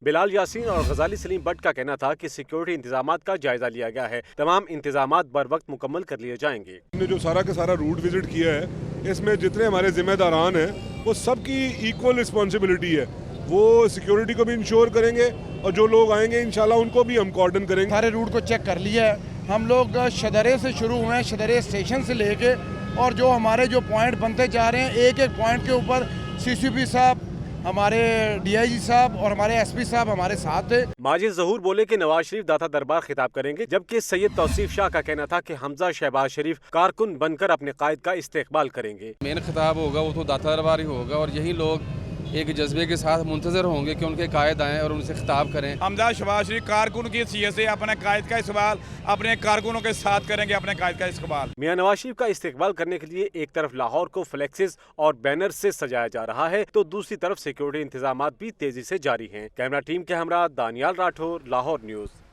बिलाल यासीन और गजाली सलीम बट का कहना था कि सिक्योरिटी इंतजामात का जायजा लिया गया है, तमाम इंतजामात बर वक्त मुकम्मल कर लिए जाएंगे। हमने जो सारा का सारा रूट विजिट किया है, इसमें जितने हमारे जिम्मेदारान हैं वो सबकी इक्वल रिस्पॉन्सिबिलिटी है। वो सिक्योरिटी को भी इंश्योर करेंगे और जो लोग आएंगे इंशाल्लाह उनको भी हम कॉर्डन करेंगे। सारे रूट को चेक कर लिया है हम लोग। शदरे से शुरू हुए हैं, शदरे स्टेशन से लेके और जो हमारे जो पॉइंट बनते जा रहे हैं, एक एक पॉइंट के ऊपर CCP साहब, हमारे DIG साहब और हमारे SP साहब हमारे साथ थे। माजिद जहूर बोले कि नवाज शरीफ दाता दरबार खिताब करेंगे, जबकि सैयद तौसीफ शाह का कहना था कि हमजा शहबाज शरीफ कारकुन बनकर अपने कायद का इस्तेकबाल करेंगे। मेन खिताब होगा वो तो दाता दरबार ही होगा और यही लोग एक जज्बे के साथ मुंतजर होंगे कि उनके कायद आएँ और उनसे खिताब करें। हमजा शहबाज शरीफ कारकुन की हैसियत से अपने कायद का इस्तेमाल अपने कारकुनों के साथ करेंगे, अपने कायद का इस्तेमाल। मियां नवाज शरीफ का इस्तेकबाल करने के लिए एक तरफ लाहौर को फ्लेक्सेस और बैनर से सजाया जा रहा है तो दूसरी तरफ सिक्योरिटी इंतजामात भी तेजी से जारी हैं। कैमरा टीम के हमरा दानियाल राठौर, लाहौर न्यूज़।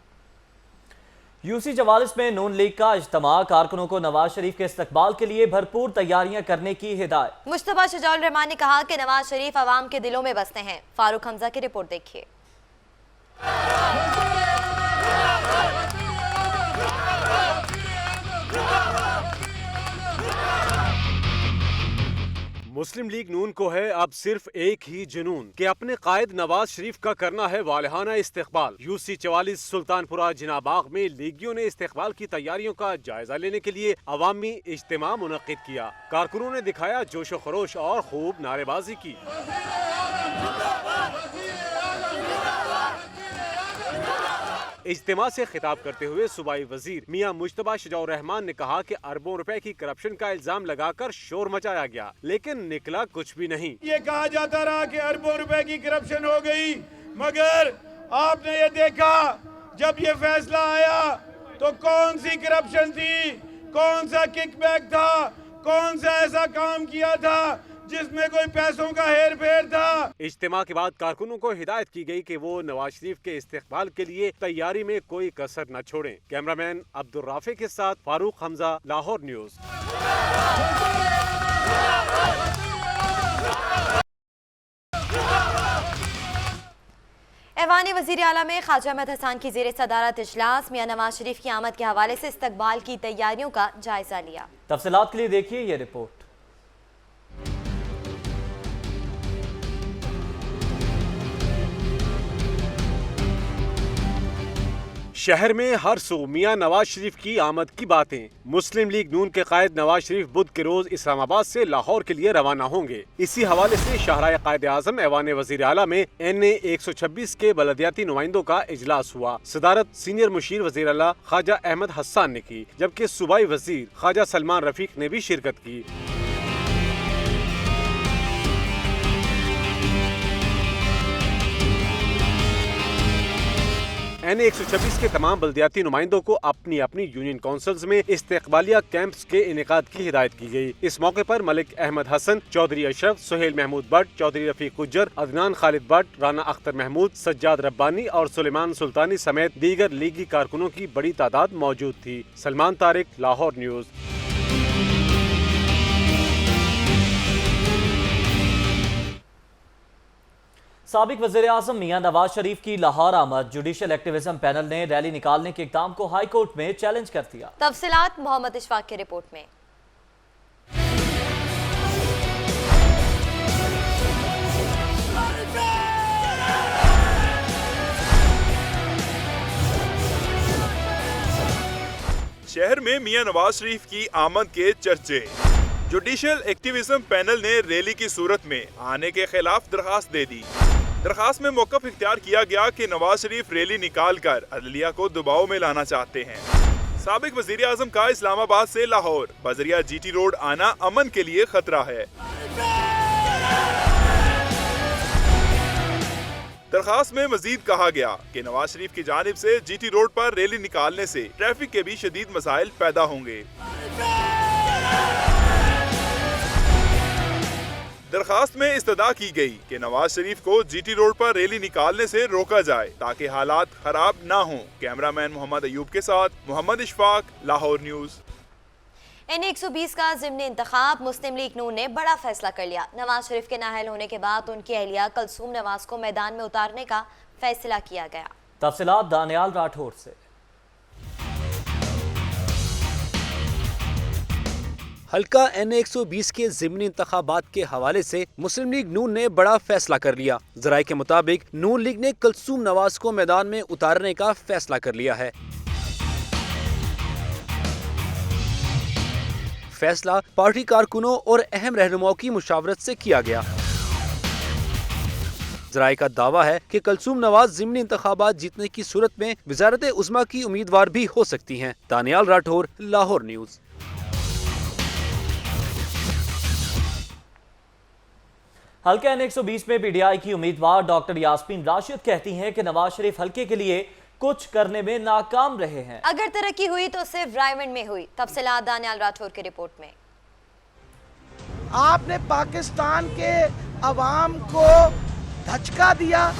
UC 44 में नून लीग का इज्तिमा, कारकुनों को नवाज शरीफ के इस्तकबाल के लिए भरपूर तैयारियां करने की हिदायत। मुश्तबा शजाउल रहमान ने कहा कि नवाज शरीफ अवाम के दिलों में बसते हैं। फारूक हमजा की रिपोर्ट देखिए। मुस्लिम लीग नून को है अब सिर्फ एक ही जुनून कि अपने कायद नवाज शरीफ का करना है वालहाना इस्तकबाल। UC 44 सुल्तानपुरा जिनाबाग में लीगियों ने इस्तकबाल की तैयारियों का जायजा लेने के लिए अवामी इज्तिमा मुनक्किद किया। कारकुनों ने दिखाया जोशो खरोश और खूब नारेबाजी की। इज्तिमा से खिताब करते हुए सूबाई वजीर मियां मुश्तबा शजाउर रहमान ने कहा कि अरबों रुपए की करप्शन का इल्जाम लगाकर शोर मचाया गया, लेकिन निकला कुछ भी नहीं। ये कहा जाता रहा कि अरबों रुपए की करप्शन हो गई, मगर आपने ये देखा जब ये फैसला आया तो कौन सी करप्शन थी, कौन सा किकबैक था, कौन सा ऐसा काम किया था जिसमें कोई पैसों का हेर फेर था। इज्तिमा के बाद कारकुनों को हिदायत की गई कि वो नवाज शरीफ के इस्तेकबाल के लिए तैयारी में कोई कसर न छोड़ें। कैमरामैन अब्दुल राफे के साथ फारूक हमजा, लाहौर न्यूज़। ऐवान वज़ीर आला में ख्वाजा अहमद हसन की ज़ेर सदारत इजलास, मियां नवाज शरीफ की आमद के हवाले से इस्तकबाल की तैयारियों का जायजा लिया। तफसीलात के लिए देखिए ये रिपोर्ट। शहर में हर सू मियां नवाज शरीफ की आमद की बातें। मुस्लिम लीग नून के कायद नवाज शरीफ बुध के रोज इस्लामाबाद से लाहौर के लिए रवाना होंगे। इसी हवाले से शाहराह कायद आजम ऐवान वजीर आला में NA 126 के बलदियाती नुमाइंदों का इजलास हुआ। सदारत सीनियर मुशीर वजीर आला ख्वाजा अहमद हसन ने की, जबकि सूबाई वजीर ख्वाजा सलमान रफीक ने भी शिरकत की। NA 126 के तमाम बल्दियाती नुमाइंदों को अपनी अपनी यूनियन काउंसिल्स में इस्तेकबालिया कैंप्स के इनेकाद की हिदायत की गई। इस मौके पर मलिक अहमद हसन, चौधरी अशरफ, सुहेल महमूद भट्ट, चौधरी रफीक गुज्जर, अदनान खालिद भट्ट, राना अख्तर महमूद, सज्जाद रब्बानी और सुलेमान सुल्तानी समेत दीगर लीगी कारकुनों की बड़ी तादाद मौजूद थी। सलमान तारिक, लाहौर न्यूज़। साबिक वज़ीर आज़म मियां नवाज शरीफ की लाहौर आमद। जुडिशल एक्टिविज्म पैनल ने रैली निकालने के इक़दाम को हाई कोर्ट में चैलेंज कर दिया। तफसीलात मोहम्मद इशफाक की रिपोर्ट में। शहर में मियां नवाज शरीफ की आमद के चर्चे। जुडिशल एक्टिविज्म पैनल ने रैली की सूरत में आने के खिलाफ दरखास्त दे दी। दरखास्त में मौक़िफ़ इख्तियार किया गया कि नवाज शरीफ रैली निकालकर अदलिया को दबाव में लाना चाहते हैं। साबिक वज़ीर आज़म का इस्लामाबाद से लाहौर बजरिया GT रोड आना अमन के लिए खतरा है। दरखास्त में मजीद कहा गया कि नवाज शरीफ की जानिब से GT रोड पर रैली निकालने से ट्रैफिक के भी शदीद मसाइल पैदा होंगे। दरखास्त में इस्तदा की गई कि नवाज शरीफ को GT रोड पर रैली निकालने से रोका जाए ताकि हालात खराब ना हों। कैमरामैन मोहम्मद अयूब के साथ मोहम्मद इशफाक, लाहौर न्यूज़। NA 120 का ज़िमनी इंतखाब। मुस्लिम लीग नून ने बड़ा फैसला कर लिया। नवाज शरीफ के नाअहल होने के बाद उनकी अहलिया कलसूम नवाज को मैदान में उतारने का फैसला किया गया। तफसीलात दानियाल राठौर से। हल्का NA 120 के ज़िमनी इंतखाबात के हवाले से मुस्लिम लीग नून ने बड़ा फैसला कर लिया। ज़राए के मुताबिक नून लीग ने कलसूम नवाज को मैदान में उतारने का फैसला कर लिया है। फैसला पार्टी कारकुनों और अहम रहनुमाओं की मुशावरत से किया गया। ज़राए का दावा है कि कलसूम नवाज ज़िमनी इंतखाबात जीतने की सूरत में वज़ारत उज़्मा की उम्मीदवार भी हो सकती हैं। दानियाल राठौर, लाहौर न्यूज़। हल्के NA 120 में PTI की उम्मीदवार डॉक्टर यास्मीन राशिद कहती हैं कि नवाज शरीफ हल्के के लिए कुछ करने में नाकाम रहे हैं। अगर तरक्की हुई तो सिर्फ रायमंड में हुई। तफसीलात दानियाल राठौर की रिपोर्ट में। आपने पाकिस्तान के अवाम को धचका दिया।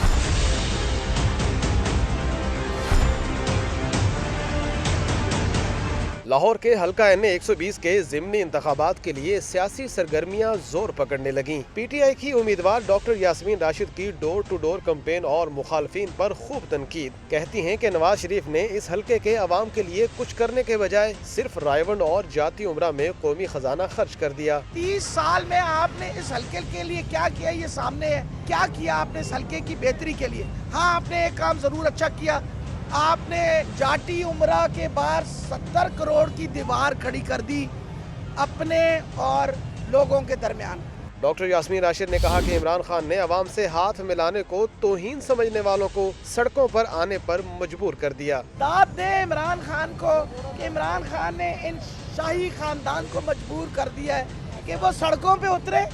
लाहौर के हल्का NA 120 के ज़िमनी इंतखाबात के लिए सियासी सरगर्मियां जोर पकड़ने लगीं। PTI की उम्मीदवार डॉक्टर यास्मीन राशिद की डोर टू डोर कैंपेन और मुखालफिन पर खूब तनकीद। कहती हैं कि नवाज शरीफ ने इस हल्के के अवाम के लिए कुछ करने के बजाय सिर्फ रायवंड और जाती उमरा में कौमी खजाना खर्च कर दिया। 30 साल में आपने इस हल्के के लिए क्या किया, ये सामने है। क्या किया आपने इस हल्के की बेहतरी के लिए? हाँ, आपने एक काम जरूर अच्छा किया। आपने जाटी उमरा के बाहर 70 करोड़ की दीवार खड़ी कर दी अपने और लोगों के दरमियान। डॉक्टर यास्मीन राशिद ने कहा कि इमरान खान ने अवाम से हाथ मिलाने को तौहीन समझने वालों को सड़कों पर आने पर मजबूर कर दिया। दाद दे इमरान खान को कि इमरान खान ने इन शाही खानदान को मजबूर कर दिया है कि वो सड़कों पे उतरे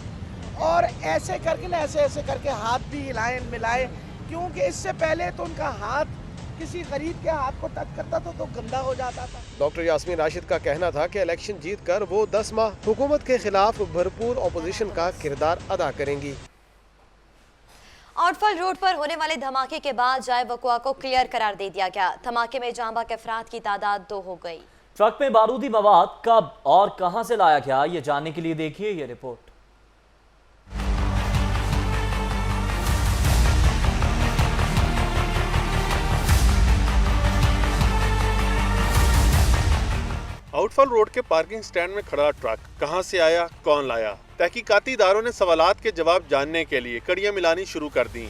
और ऐसे करके ना ऐसे करके हाथ भी हिलाए मिलाए, क्योंकि इससे पहले तो उनका हाथ किसी गरीब के हाथ को टच करता तो गंदा हो जाता था। डॉक्टर यास्मीन राशिद का कहना था कि इलेक्शन जीत कर वो 10 माह हुकूमत के खिलाफ भरपूर ऑपोजिशन का किरदार अदा करेंगी। आउटफॉल रोड पर होने वाले धमाके के बाद जाए वक़्वा को क्लियर करार दे दिया गया। धमाके में जांबा के अफराद की तादाद 2 हो गई। ट्रक में बारूदी मवाद कब और कहां से लाया गया, ये जानने के लिए देखिए ये रिपोर्ट। आउटफॉल रोड के पार्किंग स्टैंड में खड़ा ट्रक कहां से आया, कौन लाया? तहकीकाती इदारों ने सवालात के जवाब जानने के लिए कड़ियां मिलानी शुरू कर दी।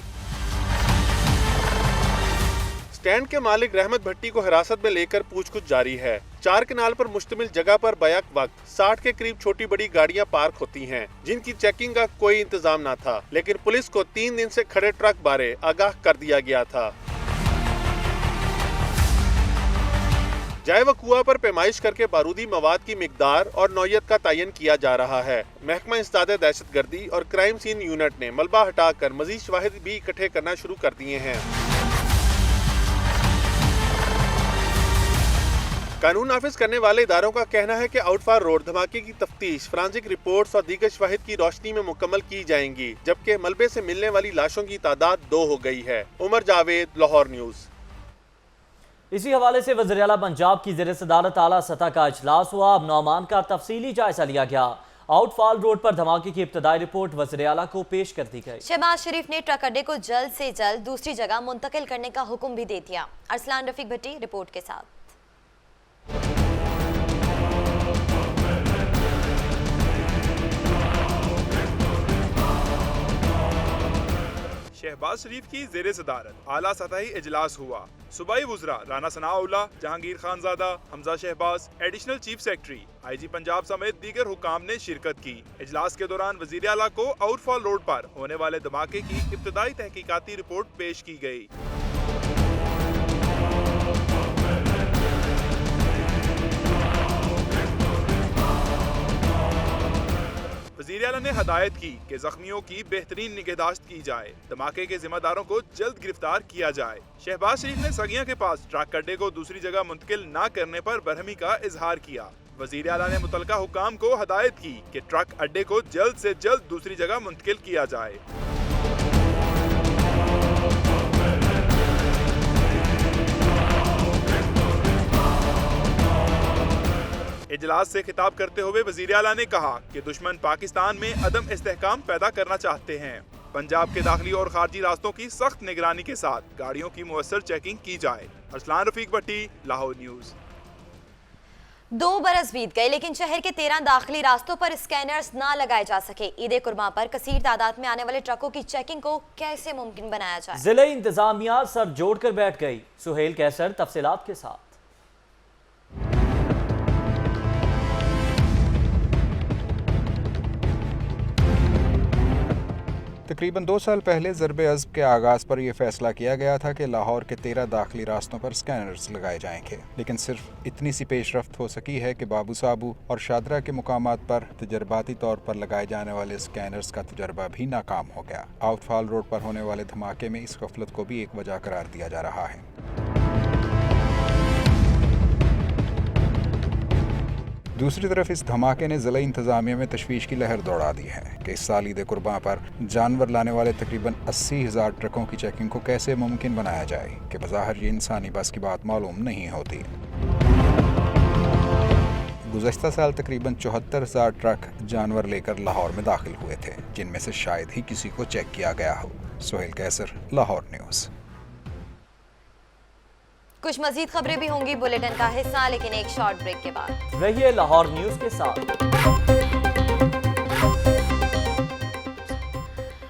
स्टैंड के मालिक रहमत भट्टी को हिरासत में लेकर पूछताछ जारी है। 4 कनाल पर मुश्तमिल जगह पर बैक वक्त 60 के करीब छोटी बड़ी गाड़ियां पार्क होती हैं, जिनकी चेकिंग का कोई इंतजाम न था, लेकिन पुलिस को 3 दिन से खड़े ट्रक बारे आगाह कर दिया गया था। जाए वकुआ पर पैमाइश करके बारूदी मवाद की मिकदार और नौयत का तयन किया जा रहा है। महकमा इंसदाद दहशतगर्दी और क्राइम सीन यूनिट ने मलबा हटाकर मजीद शवाहिद भी इकट्ठे करना शुरू कर दिए हैं। कानून नाफिज करने वाले इदारों का कहना है कि आउटफॉल रोड धमाके की तफ्तीश, फॉरेंसिक रिपोर्ट्स और दीगर शवाहिद की रोशनी में मुकम्मल की जाएंगी, जबकि मलबे से मिलने वाली लाशों की तादाद 2 हो गई है। उमर जावेद, लाहौर न्यूज़। इसी हवाले से वज़ीर आला पंजाब की ज़ेर सदारत आला सतह का इजलास हुआ। अब नौमान का तफसीली जायजा लिया गया। आउटफॉल रोड पर धमाके की इब्तदाई रिपोर्ट वज़ीर आला को पेश कर दी गई। शहबाज शरीफ ने ट्रक अड्डे को जल्द से जल्द दूसरी जगह मुंतकिल करने का हुक्म भी दे दिया। अरसलान रफीक भट्टी रिपोर्ट के साथ। शहबाज शरीफ की ज़ेर सदारत आला सतही इजलास हुआ। सूबाई वुज़रा Rana Sanaullah, Jahangir Khanzada, Hamza Shahbaz, additional chief secretary, IG Punjab समेत दीगर हुकाम ने शिरकत की। इजलास के दौरान वज़ीर आला को आउटफॉल रोड पर होने वाले धमाके की इब्तदाई तहकीकाती रिपोर्ट पेश की गई। वज़ीर आला ने हदायत की कि जख्मियों की बेहतरीन निगहदाश्त की जाए, धमाके के जिम्मेदारों को जल्द गिरफ्तार किया जाए। शहबाज शरीफ ने सगिया के पास ट्रक अड्डे को दूसरी जगह मुंतकिल न करने पर बरहमी का इजहार किया। वज़ीर आला ने मुतलका हुकाम को हदायत की कि ट्रक अड्डे को जल्द से जल्द दूसरी जगह मुंतकिल किया जाए। इजलास से खिताब करते हुए वज़ीर आला ने कहा कि दुश्मन पाकिस्तान में अदम इस्तेहकाम पैदा करना चाहते हैं। पंजाब के दाखिली और खारजी रास्तों की सख्त निगरानी के साथ गाड़ियों की मुअस्सर चेकिंग की जाए। अरसलान रफीक भट्टी, लाहौर न्यूज़। 2 बरस बीत गए, लेकिन शहर के 13 दाखिली रास्तों पर स्कैनर्स ना लगाए जा सके। ईद कुर्बान पर कसीर तादाद में आने वाले ट्रकों की चेकिंग को कैसे मुमकिन बनाया जाए? जिले इंतजामिया सर जोड़कर बैठ गई। सुहेल कैसर तफसीलात के साथ। तकरीबन 2 साल पहले ज़रब-ए-अज़्ब के आगाज़ पर यह फैसला किया गया था कि लाहौर के 13 दाखिली रास्तों पर स्कैनर्स लगाए जाएंगे, लेकिन सिर्फ इतनी सी पेशरफ्त हो सकी है कि बाबू साबू और शादरा के मुकामात पर तजर्बाती तौर पर लगाए जाने वाले स्कैनर्स का तजर्बा भी नाकाम हो गया। आउटफॉल रोड पर होने वाले धमाके में इस गफलत को भी एक वजह करार दिया जा रहा है। दूसरी तरफ इस धमाके ने ज़िला इंतज़ामिया में तशवीश की लहर दौड़ा दी है कि इस साल ईद कुर्बान पर जानवर लाने वाले तकरीबन 80,000 ट्रकों की चेकिंग को कैसे मुमकिन बनाया जाए कि बज़ाहिर ये इंसानी बस की बात मालूम नहीं होती। गुज़श्ता साल तकरीबन 74,000 ट्रक जानवर लेकर लाहौर में दाखिल हुए थे, जिनमें से शायद ही किसी को चेक किया गया हो। सुहेल कैसर, लाहौर न्यूज़। कुछ मजीद खबरें भी होंगी बुलेटिन का हिस्सा, लेकिन एक शॉर्ट ब्रेक के बाद। रहिए लाहौर न्यूज़ के साथ।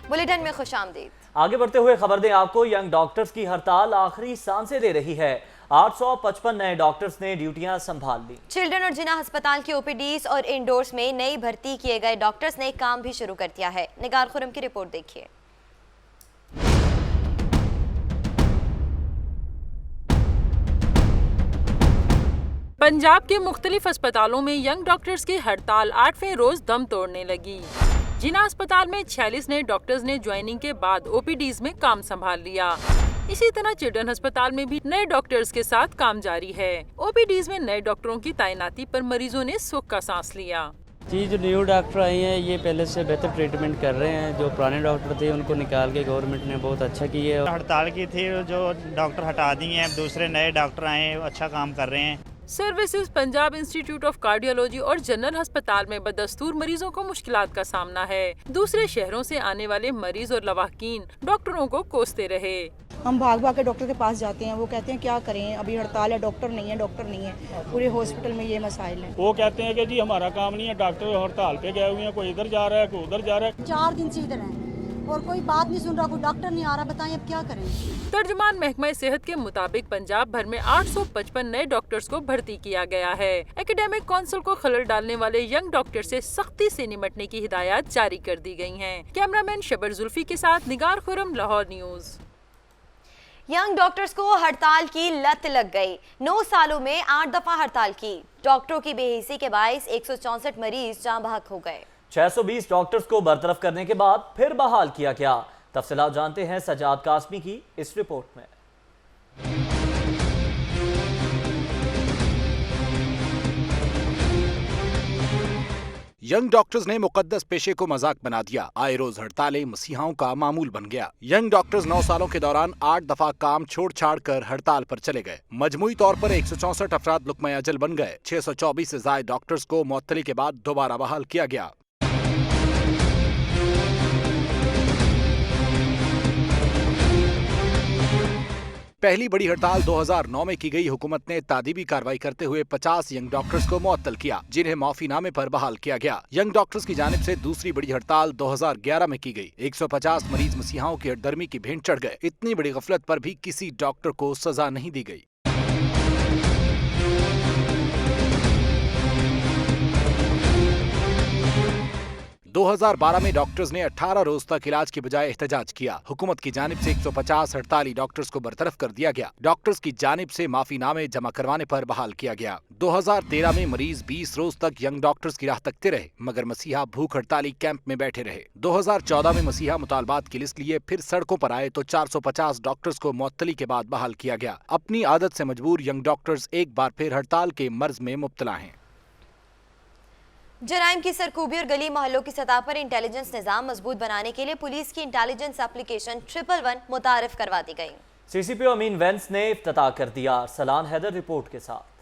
बुलेटिन में खुशामदीद। आगे बढ़ते हुए खबर दें आपको, यंग डॉक्टर्स की हड़ताल आखिरी सांसें दे रही है। 855 नए डॉक्टर्स ने ड्यूटियां संभाल ली। चिल्ड्रन और जिना अस्पताल की ओपीडीज और इंडोर्स में नई भर्ती किए गए डॉक्टर्स ने काम भी शुरू कर दिया है। निगार खुरम की रिपोर्ट देखिए। पंजाब के मुख्तलिफ अस्पतालों में यंग डॉक्टर्स की हड़ताल 8वें रोज दम तोड़ने लगी। जिना अस्पताल में 46 नए डॉक्टर्स ने ज्वाइनिंग के बाद ओपीडीज में काम संभाल लिया। इसी तरह चिल्ड्रन अस्पताल में भी नए डॉक्टर्स के साथ काम जारी है। ओपीडीज में नए डॉक्टरों की तैनाती पर मरीजों ने सुख का सांस लिया। जी, जो न्यू डॉक्टर आए हैं ये पहले से बेहतर ट्रीटमेंट कर रहे हैं। जो पुराने डॉक्टर थे उनको निकाल के गवर्नमेंट ने बहुत अच्छा किया है। हड़ताल की थी, जो डॉक्टर हटा दिए हैं, दूसरे नए डॉक्टर आए, अच्छा काम कर रहे हैं। Services Punjab institute of cardiology और जनरल अस्पताल में बदस्तूर मरीजों को मुश्किलात का सामना है। दूसरे शहरों से आने वाले मरीज और लवाहकीन डॉक्टरों को कोसते रहे। हम भाग भाग के डॉक्टर के पास जाते हैं, वो कहते हैं क्या करें, अभी हड़ताल है, डॉक्टर नहीं है। पूरे हॉस्पिटल में ये मसाइल हैं। वो कहते हैं कि जी हमारा काम नहीं है, डॉक्टर हड़ताल पे गए हुए हैं, कोई इधर जा रहा है, कोई उधर जा रहा है। 4 दिन से इधर हैं और कोई बात नहीं सुन रहा, कोई डॉक्टर नहीं आ रहा, बताएं अब क्या करें। तर्जुमान महकमा सेहत के मुताबिक पंजाब भर में 855 नए डॉक्टर्स को भर्ती किया गया है। एकेडमिक काउंसिल को खलल डालने वाले यंग डॉक्टर से सख्ती से निपटने की हिदायत जारी कर दी गई हैं। कैमरामैन शबर जुल्फी के साथ Nigar Khurram, Lahore news. Young doctors को हड़ताल की लत लग गई। 9 सालों में 8 दफा हड़ताल की। डॉक्टरों की बेहिसी के बायस 164 मरीज जाँ बहक हो गए। 620 डॉक्टर्स को बरतरफ करने के बाद फिर बहाल किया गया। तफसीलात जानते हैं सजाद कासमी की इस रिपोर्ट में। यंग डॉक्टर्स ने मुकद्दस पेशे को मजाक बना दिया। आए रोज हड़तालें मसीहाओं का मामूल बन गया। यंग डॉक्टर्स 9 सालों के दौरान 8 दफा काम छोड़ छाड़ कर हड़ताल पर चले गए। मजमूई तौर पर 164 अफराद लुक्मा अजल बन गए। 624 से ज्यादा डॉक्टर्स को मुअत्तली के बाद दोबारा बहाल किया गया। पहली बड़ी हड़ताल 2009 में की गई। हुकूमत ने तादीबी कार्रवाई करते हुए 50 यंग डॉक्टर्स को मुअत्तल किया, जिन्हें माफीनामे पर बहाल किया गया। यंग डॉक्टर्स की जानिब से दूसरी बड़ी हड़ताल 2011 में की गई। 150 मरीज मसीहाओं की हठधर्मी की भेंट चढ़ गए। इतनी बड़ी गफलत पर भी किसी डॉक्टर को सजा नहीं दी गई। 2012 में डॉक्टर्स ने 18 रोज तक इलाज की बजाय एहतजाज किया। हुकूमत की जानिब से 150 हड़ताली डॉक्टर्स को बरतरफ कर दिया गया। डॉक्टर्स की जानिब से माफीनामे जमा करवाने पर बहाल किया गया। 2013 में मरीज 20 रोज तक यंग डॉक्टर्स की राह तकते रहे, मगर मसीहा भूख हड़ताली कैंप में बैठे रहे। 2014 में मसीहा मुतालबात की लिस्ट लिए फिर सड़कों पर आए तो 450 डॉक्टर्स को मुअत्तली के बाद बहाल किया गया। अपनी आदत से मजबूर यंग डॉक्टर्स एक बार फिर हड़ताल के मर्ज में मुब्तला हैं। जराइम की सरकूबी और गली मोहल्लों की सतह पर इंटेलिजेंस निज़ाम मजबूत बनाने के लिए पुलिस की इंटेलिजेंस एप्लीकेशन 111 मुतारिफ करवा दी गई। CCPO अमीन वेंस ने इफ्तिताह कर दिया। सलान हैदर रिपोर्ट के साथ।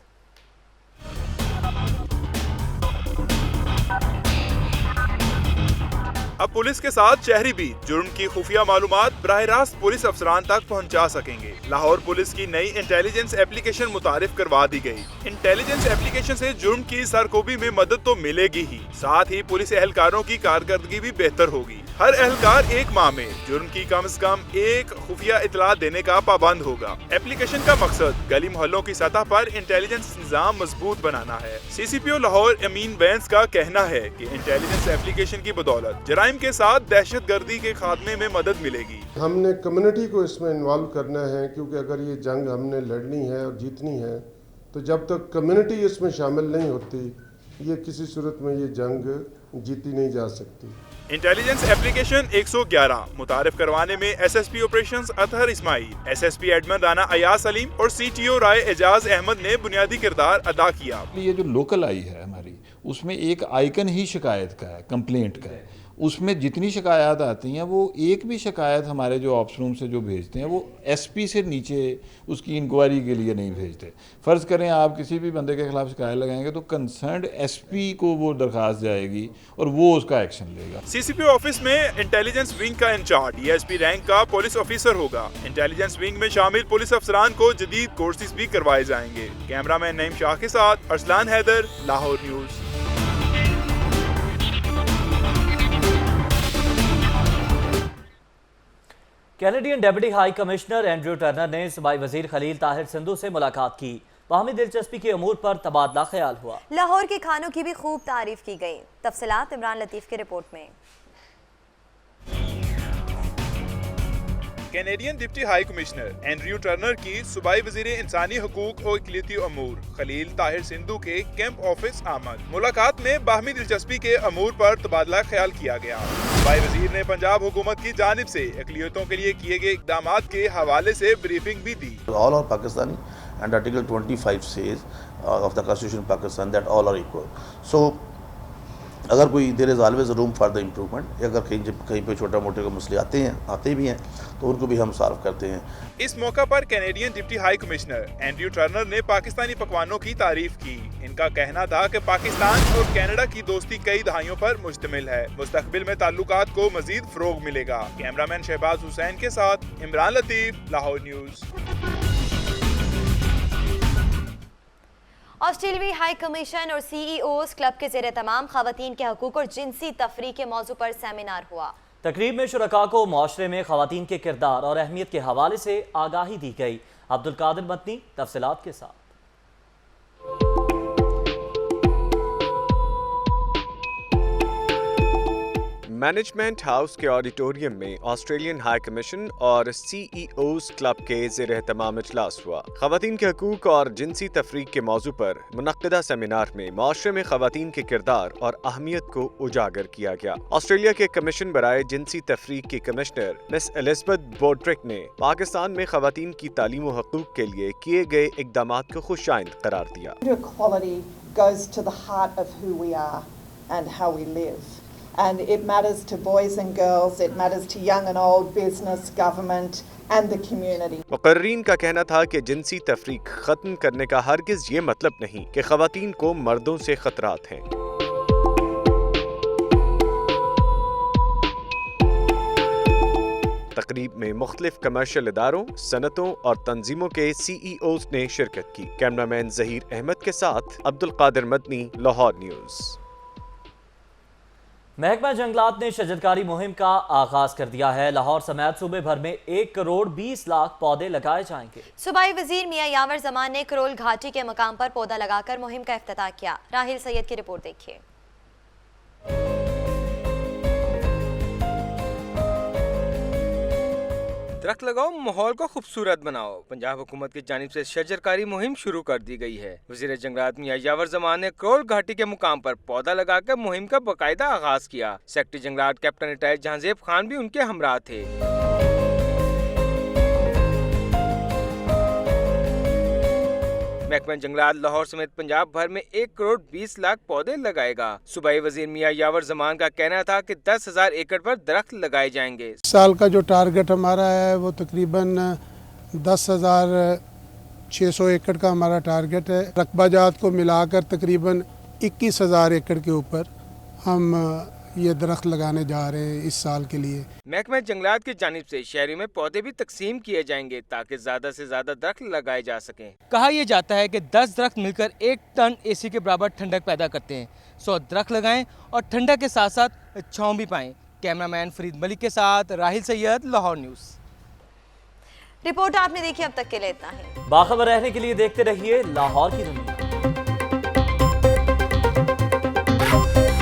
अब पुलिस के साथ शहरी भी जुर्म की खुफिया मालूमात बराह रास्त पुलिस अफसरान तक पहुंचा सकेंगे। लाहौर पुलिस की नई इंटेलिजेंस एप्लीकेशन मुतारिफ करवा दी गई। इंटेलिजेंस एप्लीकेशन से जुर्म की सरकोबी में मदद तो मिलेगी ही, साथ ही पुलिस एहलकारों की कारकर्दगी भी बेहतर होगी। हर एहलकार 1 माह में जुर्म की कम से कम 1 खुफिया इतला देने का पाबंद होगा। एप्लीकेशन का मकसद गली मोहल्लों की सतह पर इंटेलिजेंस निज़ाम मजबूत बनाना है। CCPO लाहौर अमीन वेंस का कहना है कि इंटेलिजेंस एप्लीकेशन की बदौलत जराइम के साथ दहशतगर्दी के खात्मे में मदद मिलेगी। हमने कम्युनिटी को इसमें इन्वॉल्व करना है, क्योंकि अगर ये जंग हमने लड़नी है और जीतनी है तो जब तक कम्युनिटी इसमें शामिल नहीं होती, ये किसी सूरत में ये जंग जीती नहीं जा सकती। इंटेलिजेंस एप्लीकेशन 111 मुतारिफ करवाने में SSP operations Athar Ismail, SSP admin Rana Ayaz Saleem और CTO राय एजाज अहमद ने बुनियादी किरदार अदा किया। ये जो लोकल आई है हमारी, उसमें एक आइकन ही शिकायत का है, कंप्लेंट का है। उसमें जितनी शिकायत आती हैं वो एक भी शिकायत हमारे जो ऑप्स रूम से जो भेजते हैं वो SP से नीचे उसकी इंक्वायरी के लिए नहीं भेजते। फ़र्ज़ करें आप किसी भी बंदे के खिलाफ शिकायत लगाएंगे तो कंसर्न्ड SP को वो दरख्वास्त जाएगी और वो उसका एक्शन लेगा। CCPO ऑफिस में इंटेलिजेंस विंग का इंचार्ज DSP रैंक का पुलिस ऑफिसर होगा। इंटेलिजेंस विंग में शामिल पुलिस अफसरान को जदीद कोर्सेज भी करवाए जाएंगे। कैमरामैन नईम शाह के साथ Arsalan Haider, Lahore news. Canadian deputy high commissioner Andrew Turner ने सूबाई वजीर खलील ताहिर सिंधु से मुलाकात की। बाहमी दिलचस्पी के अमूर पर तबादला ख्याल हुआ। लाहौर के खानों की भी खूब तारीफ की गई। तफसीलात इमरान लतीफ की रिपोर्ट में। Canadian deputy high commissioner Andrew Turner की सूबाई वजीर इंसानी हुकूक और इकलियती अमूर खलील ताहिर सिंधु के कैंप ऑफिस आमद। मुलाकात में बाहमी दिलचस्पी के अमूर पर तबादला ख्याल किया गया। सूबाई वजीर ने पंजाब हुकूमत की जानिब से इकलियतों के लिए किए गए इक़दामात के हवाले से ब्रीफिंग भी दी। All are Pakistani and Article 25 says of the Constitution of Pakistan that all are equal. So अगर कोई there is always room for the improvement, अगर कहीं पे छोटा मोटे को मसले आते भी हैं तो उनको भी हम सॉल्व करते हैं। इस मौका पर Canadian deputy high commissioner Andrew Turner ने पाकिस्तानी पकवानों की तारीफ की। इनका कहना था कि पाकिस्तान और कनाडा की दोस्ती कई दहाइयों पर मुश्तमिल है। मुस्तकबिल में ताल्लुकात को मजीद फ़रोग मिलेगा। कैमरामैन शहबाज हुसैन के साथ इमरान लतीफ, लाहौर न्यूज़। ऑस्ट्रेलियाई हाई कमीशन और CEOs क्लब के ज़ेरे तमाम ख़वातीन के हकूक़ और जिनसी तफरीक के मौजू पर सेमिनार हुआ। तकरीब में शुरका को मुआशरे में खवातीन के किरदार और अहमियत के हवाले से आगाही दी गई। अब्दुल कादिर मदनी तफसीलात के साथ। मैनेजमेंट हाउस के ऑडिटोरियम में ऑस्ट्रेलियन हाई कमीशन और CEOs क्लब के ज़ेर एहतमाम इजलास हुआ। खवातीन के हकूक और जिनसी तफरीक के मौजू पर मुनक्किदा सेमिनार में माशरे में खवातीन के किरदार और अहमियत को उजागर किया गया। ऑस्ट्रेलिया के कमीशन बराए जिनसी तफरीक की कमिश्नर मिस एलिजबेथ बोड्रिक ने पाकिस्तान में खवातीन की तालीम व हकूक के लिए किए गए इक़दामात को खुशाइंद करार दिया। Equality goes to the heart of who we are and how we live. And it matters to boys and girls, it matters to young and old, business, government and the community. मुकर्रीन का कहना था कि जिनसी तफरीक खत्म करने का हरगिज ये मतलब नहीं कि खवातीन को मर्दों से खतरात हैं। तकरीब में मुख्तलिफ कमर्शियल इदारों, सनतों और तंजीमों के CEOs ने शिरकत की। कैमरामैन जहीर अहमद के साथ अब्दुल कादिर मदनी, लाहौर न्यूज़। महकमा जंगलात ने शजरकारी मुहिम का आगाज कर दिया है। लाहौर समेत सूबे भर में 1 करोड़ 20 लाख पौधे लगाए जाएंगे। सूबाई वजीर मियां यावर जमान ने करोल घाटी के मकाम पर पौधा लगाकर मुहिम का इफ्तिताह किया। राहिल सैयद की रिपोर्ट देखिए। दरख्त लगाओ, माहौल को खूबसूरत बनाओ। पंजाब हुकूमत की जानिब से शजरकारी मुहिम शुरू कर दी गई है। वज़ीर जंगलात मियां यावर जमान ने करोल घाटी के मुकाम पर पौधा लगाकर मुहिम का बाकायदा आगाज किया। सेक्रेटरी जंगलात कैप्टन रिटायर्ड जहांजेब खान भी उनके हमरा थे। महकमा जंगलात लाहौर समेत पंजाब भर में 1 करोड़ 20 लाख पौधे लगाएगा। सूबाई वजीर मियां यावर जमान का कहना था कि 10,000 एकड़ पर दरख्त लगाए जाएंगे। साल का जो टारगेट हमारा है वो तकरीबन 10,600 एकड़ का हमारा टारगेट है। रकबाजात को मिलाकर तकरीबन 21,000 एकड़ के ऊपर हम ये दरख्त लगाने जा रहे हैं इस साल के लिए। महकमा जंगलात की जानिब से शहरों में पौधे भी तकसीम किए जाएंगे ताकि ज्यादा से ज्यादा दरख्त लगाए जा सकें। कहा यह जाता है कि 10 दरख्त मिलकर 1 टन AC के बराबर ठंडक पैदा करते हैं। 100 दरख्त लगाएं और ठंडक के साथ साथ छांव भी पाएं। कैमरामैन फरीद मलिक के साथ राहिल सैयद, लाहौर न्यूज़। रिपोर्ट आपने देखी, अब तक के लिए इतना है। बाखबर रहने के लिए देखते रहिए लाहौर की दुनिया।